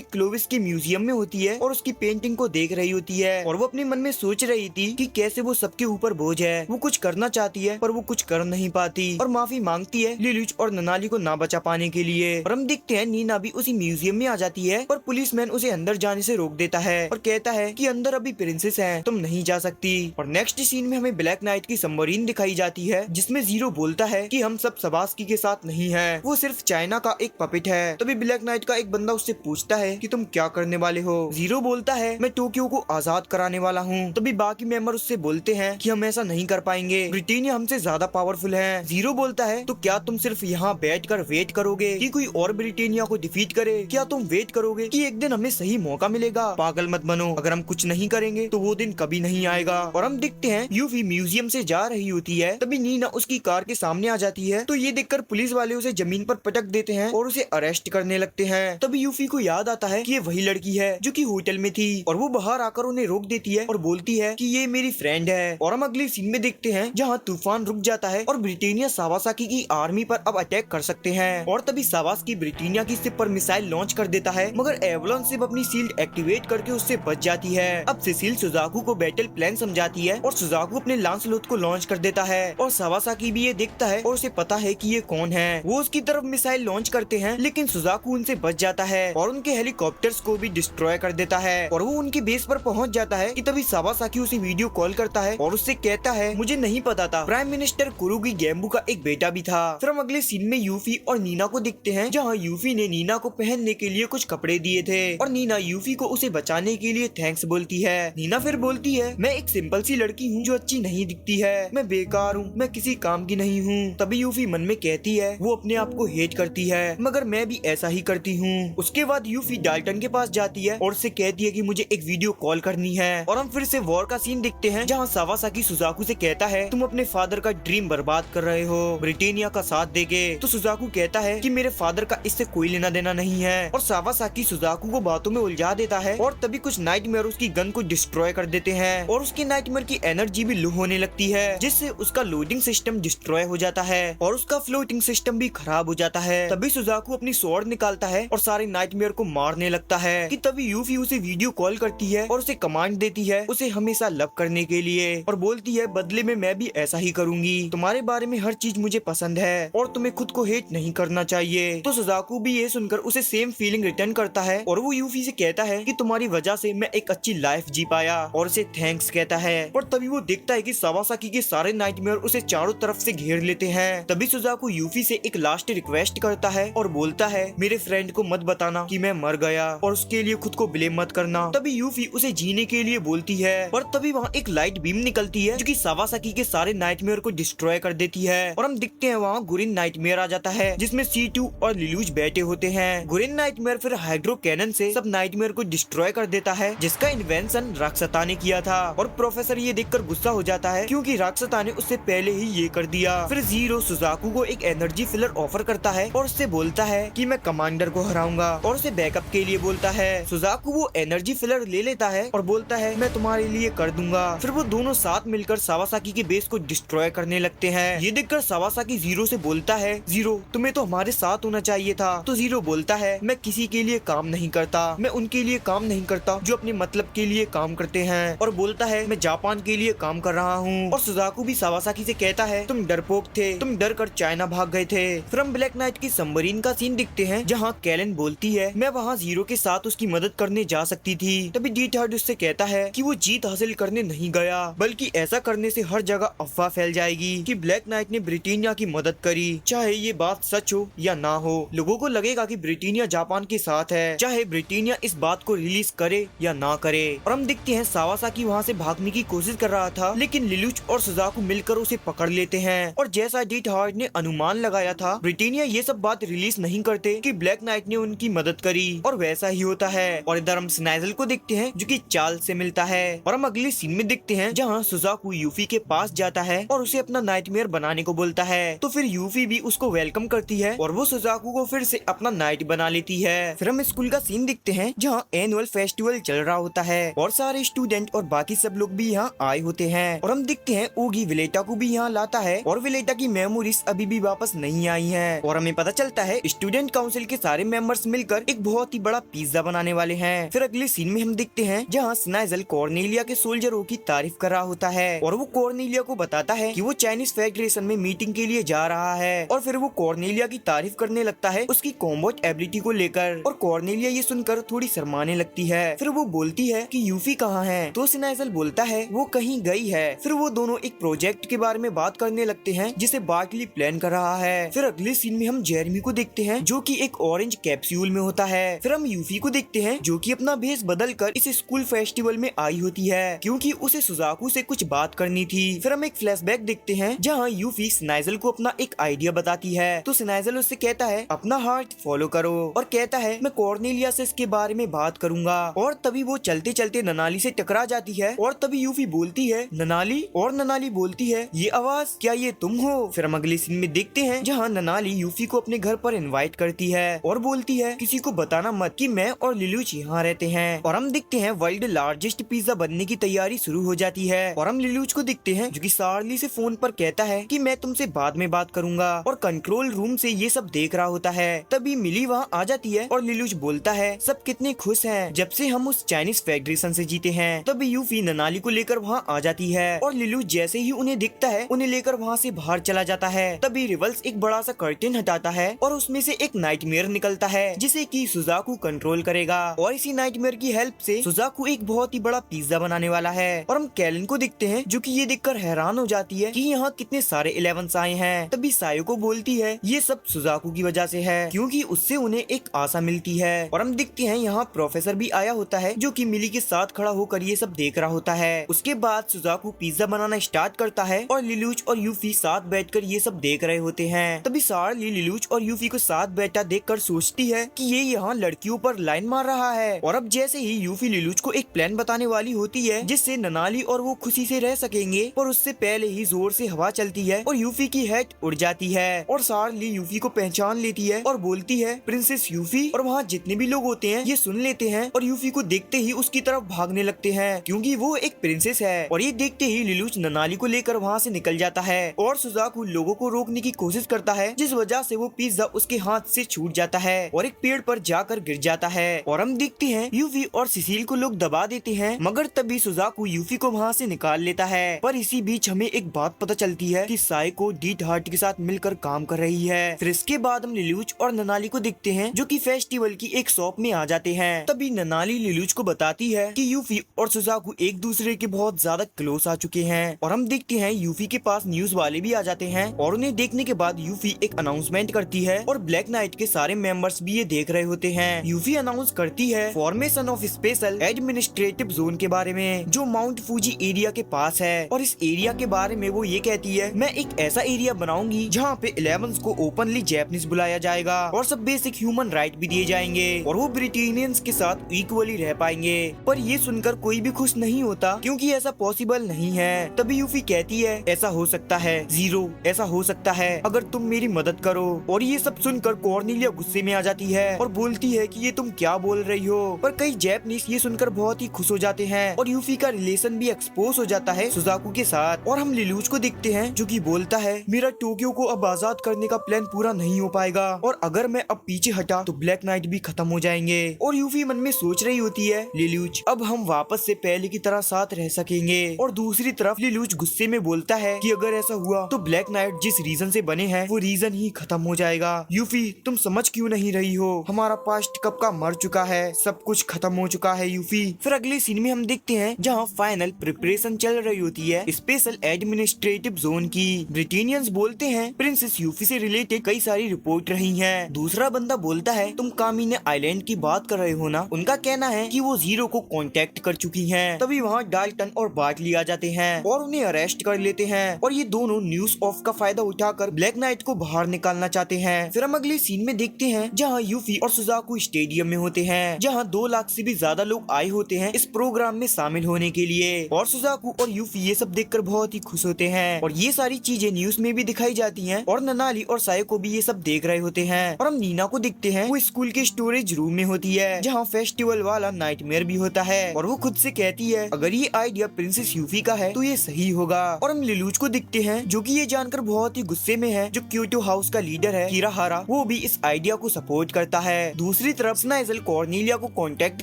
क्लोविस के म्यूजियम में होती है और उसकी पेंटिंग को देख रही होती है और वो अपने मन में सोच रही थी कि कैसे वो सबके ऊपर बोझ है, वो कुछ करना चाहती है पर वो कुछ कर नहीं पाती और माफी मांगती है लिलुच और ननाली को ना बचा पाने के लिए। और हम देखते हैं नीना भी उसी म्यूजियम में आ जाती है पर पुलिसमैन उसे अंदर जाने से रोक देता है और कहता है कि अंदर अभी प्रिंसेस है, तुम नहीं जा सकती। और नेक्स्ट सीन में हमें ब्लैक नाइट की सबमरीन दिखाई जाती है जिसमें जीरो बोलता है कि हम सब सबास्की के साथ नहीं है, वो सिर्फ चाइना का एक पपेट है। तभी ब्लैक नाइट का एक बंदा उससे पूछता है कि तुम क्या करने वाले हो। जीरो बोलता है मैं टोक्यो को आजाद कराने वाला हूँ। तभी बाकी मेंबर उससे बोलते हैं कि हम ऐसा नहीं कर पाएंगे, ब्रिटेनिया हमसे ज्यादा पावरफुल है। जीरो बोलता है तो क्या तुम सिर्फ यहाँ बैठकर वेट करोगे कि कोई और ब्रिटेनिया को डिफीट करे, क्या तुम वेट करोगे कि एक दिन हमें सही मौका मिलेगा, पागल मत बनो, अगर हम कुछ नहीं करेंगे तो वो दिन कभी नहीं आएगा। और हम देखते हैं यूफी म्यूजियम से जा रही होती है तभी नीना उसकी कार के सामने आ जाती है तो ये देखकर पुलिस वाले उसे जमीन पर पटक देते हैं और उसे अरेस्ट करने लगते हैं। तभी यूफी को याद आता है कि ये वही लड़की है जो कि होटल में थी और वो बाहर आकर उन्हें रोक देती है और बोलती है कि ये मेरी फ्रेंड है। और हम अगले सीन में देखते हैं जहाँ तूफान रुक जाता है और ब्रिटेनिया सावासाकी की आर्मी पर अब अटैक कर सकते हैं। और तभी सावास्की ब्रिटेनिया की शिप पर मिसाइल लॉन्च कर देता है मगर एवलॉन शिप अपनी शील्ड एक्टिवेट करके उससे बच जाती है। अब सिसिल सुजाकू को बैटल प्लान समझाती है और सुजाकू अपने लांसलोट को लॉन्च कर देता है और सावासाकी भी ये देखता है और उसे पता है कि ये कौन है। वो उसकी तरफ मिसाइल लॉन्च करते हैं लेकिन सुजाकू उनसे बच जाता है और उनके हेलीकॉप्टर्स को भी डिस्ट्रॉय कर देता है और वो उनकी बेस पर पहुंच जाता है कि तभी सावासाकी उसे वीडियो कॉल करता है और उससे कहता है मुझे नहीं पता था प्राइम मिनिस्टर कुरुगी गेम्बू का एक बेटा भी था। फिर हम अगले सीन में यूफी और नीना को दिखते हैं जहाँ यूफी ने नीना को पहनने के लिए कुछ कपड़े दिए थे और नीना यूफी को उसे बचाने के लिए थैंक्स बोलती है। नीना फिर बोलती है मैं एक सिंपल सी लड़की हूँ जो अच्छी नहीं दिखती है, मैं बेकार हूँ, मैं किसी काम की नहीं हूँ। तभी यूफी मन में कहती है वो अपने आप को हेट करती है मगर मैं भी ऐसा ही करती हूँ। उसके बाद यूफी डाल्टन के पास जाती है और उससे कहती है कि मुझे एक वीडियो कॉल करनी है। और हम फिर से वॉर का सीन देखते हैं जहाँ सावासाकी सुजाकू से कहता है तुम अपने फादर का ड्रीम बर्बाद कर रहे हो ब्रिटेनिया का साथ देके। तो सुजाकू कहता है कि मेरे फादर का इससे कोई लेना देना नहीं है और सावासाकी सुजाकू को बातों में उलझा देता है और तभी कुछ नाइटमेयर उसकी गन को डिस्ट्रॉय कर देते हैं और उसके नाइटमेयर की एनर्जी भी लो होने लगती है जिससे उसका लोडिंग सिस्टम डिस्ट्रॉय हो जाता है और उसका फ्लोटिंग सिस्टम भी खराब हो जाता है। तभी सुजाकू अपनी स्वॉर्ड निकालता है और सारे नाइटमेयर को मारने लगता है कि तभी यूफी उसे वीडियो कॉल करती है और उसे कमांड देती है उसे हमेशा लव करने के लिए और बोलती है बदले में मैं भी ऐसा ही करूंगी, तुम्हारे बारे में हर चीज मुझे पसंद है और तुम्हें खुद को हेट नहीं करना चाहिए। तो सुजाकू भी ये सुनकर उसे सेम फीलिंग रिटर्न करता है और वो यूफी से कहता है कि तुम्हारी वजह से मैं एक अच्छी लाइफ जी पाया और उसे थैंक्स कहता है। और तभी वो देखता है कि सावासाकी के सारे नाइटमेयर उसे चारों तरफ से घेर लेते हैं। तभी सुजाकू यूफी से एक लास्ट रिक्वेस्ट करता है और बोलता है मेरे फ्रेंड को मत बताना कि मैं मर गया और उसके लिए खुद को ब्लेम मत करना। तभी यूफी उसे जीने के लिए बोलती है और तभी वहाँ एक लाइट बीम निकलती है जो कि सावासाकी के सारे नाइटमेयर को डिस्ट्रॉय कर देती है और हम दिखते हैं वहाँ गुरिन नाइटमेयर आ जाता है जिसमें C2 और लिलूज बैठे होते हैं। गुरिन नाइटमेयर फिर हाइड्रो कैनन से सब नाइटमेयर को डिस्ट्रॉय कर देता है जिसका इन्वेंशन राक्षता ने किया था और प्रोफेसर ये देखकर गुस्सा हो जाता है क्योंकि राक्षता ने उससे पहले ही ये कर दिया। फिर जीरो सुजाकू को एक एनर्जी फिलर ऑफर करता है और उससे बोलता है कि मैं कमांडर को हराऊंगा और उसे बैकअप के लिए बोलता है। सुजाकू वो एनर्जी फिलर ले लेता है और बोलता है मैं तुम्हारे लिए कर दूंगा। फिर वो दोनों साथ मिलकर सावासाकी के बेस को डिस्ट्रॉय करने लगते हैं। ये देखकर सावासाकी जीरो से बोलता है जीरो तुम्हें तो हमारे साथ होना चाहिए था। तो जीरो बोलता है मैं किसी के लिए काम नहीं करता, मैं उनके लिए काम नहीं करता जो अपने मतलब के लिए काम करते हैं और बोलता है मैं जापान के लिए काम कर रहा हूँ। और सुजाकू भी सावासाकी से कहता है तुम डरपोक थे, तुम डर कर चाइना भाग गए थे। फिर हम ब्लैक नाइट की सबमरीन का सीन दिखते हैं जहाँ कैलन बोलती है मैं वहाँ जीरो के साथ उसकी मदद करने जा सकती थी। तभी डी-थर्ड उससे कहता है कि वो जीत हासिल करने नहीं गया बल्कि ऐसा करने से हर जगह अफवाह फैल जाएगी कि ब्लैक नाइट ने ब्रिटेनिया की मदद करी। चाहे ये बात सच हो या ना हो, लोगों को लगेगा कि ब्रिटेनिया जापान के साथ है, चाहे ब्रिटेनिया इस बात को रिलीज करे या ना करे। और हम देखते हैं सावासाकी वहाँ से भागने की कोशिश कर रहा था लेकिन लिलुच और सुजाकू मिलकर उसे पकड़ लेते हैं और जैसा डी-थर्ड ने अनुमान लगाया था ब्रिटेनिया ये सब बात रिलीज नहीं करते कि ब्लैक नाइट ने उनकी मदद करी और वैसा ही होता है। और इधर हम स्नाइजल को देखते हैं जो कि चार्ल्स से मिलता है और हम अगले सीन में देखते हैं जहाँ सुजाकू यूफी के पास जाता है और उसे अपना नाइटमेयर बनाने को बोलता है। तो फिर यूफी भी उसको वेलकम करती है और वो सुजाकू को फिर से अपना नाइट बना लेती है। फिर हम स्कूल का सीन देखते हैं जहाँ एनुअल फेस्टिवल चल रहा होता है और सारे स्टूडेंट और बाकी सब लोग भी यहाँ आए होते हैं और हम देखते हैं ओगी विलेटा को भी यहाँ लाता है और विलेटा की मेमोरीज अभी भी वापस नहीं आई है और हमें पता चलता है स्टूडेंट काउंसिल के सारे मेंबर्स मिलकर एक बहुत ही बड़ा पिज्जा बनाने वाले हैं। फिर अगले सीन में हम देखते हैं जहाँ स्नाइजल कॉर्नेलिया के सोल्जरों की तारीफ कर रहा होता है और वो कॉर्नेलिया को बताता है कि वो चाइनीज फेडरेशन में मीटिंग के लिए जा रहा है और फिर वो कॉर्नेलिया की तारीफ करने लगता है उसकी कॉम्बैट एबिलिटी को लेकर और कॉर्नेलिया ये सुनकर थोड़ी शर्माने लगती है। फिर वो बोलती है कि यूफी कहाँ है, तो स्नाइजल बोलता है वो कहीं गई है। फिर वो दोनों एक प्रोजेक्ट के बारे में बात करने लगते हैं जिसे बार्टली प्लान कर रहा है। फिर अगले सीन में हम जेरेमी को देखते हैं जो कि एक ऑरेंज कैप्सूल में होता है। फिर हम यूफी को देखते हैं जो कि अपना भेष बदल कर इस स्कूल फेस्टिवल में आई होती है क्योंकि उसे सुजाकू से कुछ बात करनी थी। फिर हम एक फ्लैशबैक देखते हैं जहाँ यूफी स्नाइजल को अपना एक आइडिया बताती है तो स्नाइजल उससे कहता है अपना हार्ट फॉलो करो और कहता है मैं कॉर्नेलिया से इसके बारे में बात करूंगा। और तभी वो चलते चलते ननाली से टकरा जाती है और तभी यूफी बोलती है ननाली और ननाली बोलती है ये आवाज क्या ये तुम हो। फिर हम अगले सीन में देखते हैं जहाँ ननाली यूफी को अपने घर पर इनवाइट करती है और बोलती है किसी को बताना मत कि मैं और लिलुच यहाँ रहते हैं। और हम देखते हैं वर्ल्ड लार्जेस्ट पिज्जा बनने की तैयारी शुरू हो जाती है और हम लिलुच को देखते हैं जो कि चार्ली से फोन पर कहता है कि मैं तुमसे बाद में बात करूंगा और कंट्रोल रूम से ये सब देख रहा होता है। तभी मिली वहाँ आ जाती है और लिलुच बोलता है सब कितने खुश हैं जब से हम उस चाइनीज फेडरेशन से जीते हैं। तभी यूफी ननाली को लेकर वहाँ आ जाती है और लिलुच जैसे ही उन्हें दिखता है उन्हें लेकर वहाँ से बाहर चला जाता है। तभी रिवल्स एक बड़ा सा कर्टेन हटाता है और उसमें से एक नाइटमेयर निकलता है जिसे कि सुजाकू कंट्रोल करेगा और इसी नाइटमेयर की हेल्प से सुजाकू एक बहुत ही बड़ा पिज्जा बनाने वाला है। और हम कैलन को देखते हैं जो कि ये देखकर हैरान हो जाती है कि यहाँ कितने सारे 11 आए हैं। तभी सायो को बोलती है ये सब सुजाकू की वजह से है क्योंकि उससे उन्हें एक आशा मिलती है। और हम देखते हैं यहाँ प्रोफेसर भी आया होता है जो कि मिली के साथ खड़ा होकर ये सब देख रहा होता है। उसके बाद सुजाकू पिज्जा बनाना स्टार्ट करता है और लिलुच और यूफी साथ बैठकर ये सब देख रहे होते हैं। तभी चार्ली लिलुच और यूफी को साथ बैठा देखकर सोचती है कि ये यहाँ लड़कियों पर लाइन मार रहा है। और अब जैसे ही यूफी लिलुच को एक प्लान बताने वाली होती है जिससे ननाली और वो खुशी से रह सकेंगे पर उससे पहले ही जोर से हवा चलती है और यूफी की हेड उड़ जाती है और चार्ली यूफी को पहचान लेती है और बोलती है प्रिंसेस यूफी। और वहाँ जितने भी लोग होते हैं ये सुन लेते हैं और यूफी को देखते ही उसकी तरफ भागने लगते हैं क्योंकि वो एक प्रिंसेस है। और ये देखते ही लिलुच ननाली को लेकर वहाँ से निकल जाता है और सुजाकू लोगों को रोकने की कोशिश करता है जिस वजह से वो पिज्जा उसके हाथ से छूट जाता है और एक पेड़ पर जाकर गिर जाता है। और हम देखते हैं यूफी और सिसिल को लोग दबा देते हैं मगर तभी सुजाकू यूफी को वहाँ से निकाल लेता है। पर इसी बीच हमें एक बात पता चलती है कि साइको डी-थर्ड के साथ मिलकर काम कर रही है। फिर इसके बाद हम लिलुच और ननाली को देखते हैं जो कि फेस्टिवल की एक शॉप में आ जाते हैं। तभी ननाली लिलुच को बताती है कि यूफी और सुजाकू एक दूसरे के बहुत ज्यादा क्लोज आ चुके हैं। और हम देखते हैं यूफी के पास न्यूज वाले भी आ जाते हैं और उन्हें देखने के बाद यूफी एक अनाउंसमेंट करती है और ब्लैक नाइट नाइट के सारे मेंबर्स भी ये देख रहे होते हैं। यूफी अनाउंस करती है formation of special administrative zone के बारे में, जो माउंट फूजी एरिया के पास है। और इस एरिया के बारे में वो ये कहती है, मैं एक ऐसा एरिया बनाऊंगी जहाँ पे 11 को ओपनली जैपनीज बुलाया जाएगा और सब बेसिक ह्यूमन राइट भी दिए जाएंगे और वो ब्रिटेनियंस के साथ इक्वली रह पाएंगे। पर ये सुनकर कोई भी खुश नहीं होता, क्योंकि ऐसा पॉसिबल नहीं है। तभी यूफी कहती है, ऐसा हो सकता है जीरो, ऐसा हो सकता है अगर तुम मेरी मदद करो। और ये सब सुनकर कॉर्नेलिया गुस्से में आ जाती है और बोलती है कि ये तुम क्या बोल रही हो। पर कई जैपनीज ये सुनकर बहुत ही खुश हो जाते हैं और यूफी का रिलेशन भी एक्सपोज हो जाता है सुजाकू के साथ। और हम लिलूच को देखते हैं जो कि बोलता है, मेरा टोक्यो को अब आजाद करने का प्लान पूरा नहीं हो पाएगा और अगर मैं अब पीछे हटा तो ब्लैक नाइट भी खत्म हो जाएंगे। और यूफी मन में सोच रही होती है, लिलूच अब हम वापस से पहले की तरह साथ रह सकेंगे। और दूसरी तरफ लिलूच गुस्से में बोलता है कि अगर ऐसा हुआ तो ब्लैक नाइट जिस रीजन से बने हैं वो रीजन ही खत्म हो जाएगा। यूफी तुम समझ क्यों नहीं रही हो, हमारा पास्ट कब का मर चुका है, सब कुछ खत्म हो चुका है यूफी। फिर अगले सीन में हम देखते हैं जहाँ फाइनल प्रिपरेशन चल रही होती है स्पेशल एडमिनिस्ट्रेटिव जोन की। ब्रिटेनियंस बोलते हैं प्रिंसेस यूफी से रिलेटेड कई सारी रिपोर्ट रही हैं। दूसरा बंदा बोलता है, तुम कामिने आइलैंड की बात कर रहे हो ना। उनका कहना है कि वो जीरो को कांटेक्ट कर चुकी हैं। तभी वहाँ डाल्टन और बार्टली आ जाते हैं और उन्हें अरेस्ट कर लेते हैं और ये दोनों न्यूज ऑफ का फायदा उठाकर ब्लैक नाइट को बाहर निकालना चाहते हैं। फिर हम अगले सीन में देखते हैं जहाँ यूफी और सुजाकू स्टेडियम में होते हैं, जहाँ 2 लाख से भी ज्यादा लोग आए होते हैं इस प्रोग्राम में शामिल होने के लिए। और सुजाकू और यूफी ये सब देखकर बहुत ही खुश होते हैं और ये सारी चीजें न्यूज में भी दिखाई जाती हैं। और ननाली और सायको भी ये सब देख रहे होते हैं। और हम नीना को देखते हैं, वो स्कूल के स्टोरेज रूम में होती है जहाँ फेस्टिवल वाला नाइटमेयर भी होता है। और वो खुद से कहती है, अगर ये आइडिया प्रिंसेस यूफी का है तो ये सही होगा। और हम लिलूच को दिखते हैं जो कि ये जानकर बहुत ही गुस्से में है। जो क्योटो हाउस का लीडर है किराहारा, वो भी इस आइडिया को सपोर्ट करता है। दूसरी तरफ स्नाइजल कॉर्नेलिया को कांटेक्ट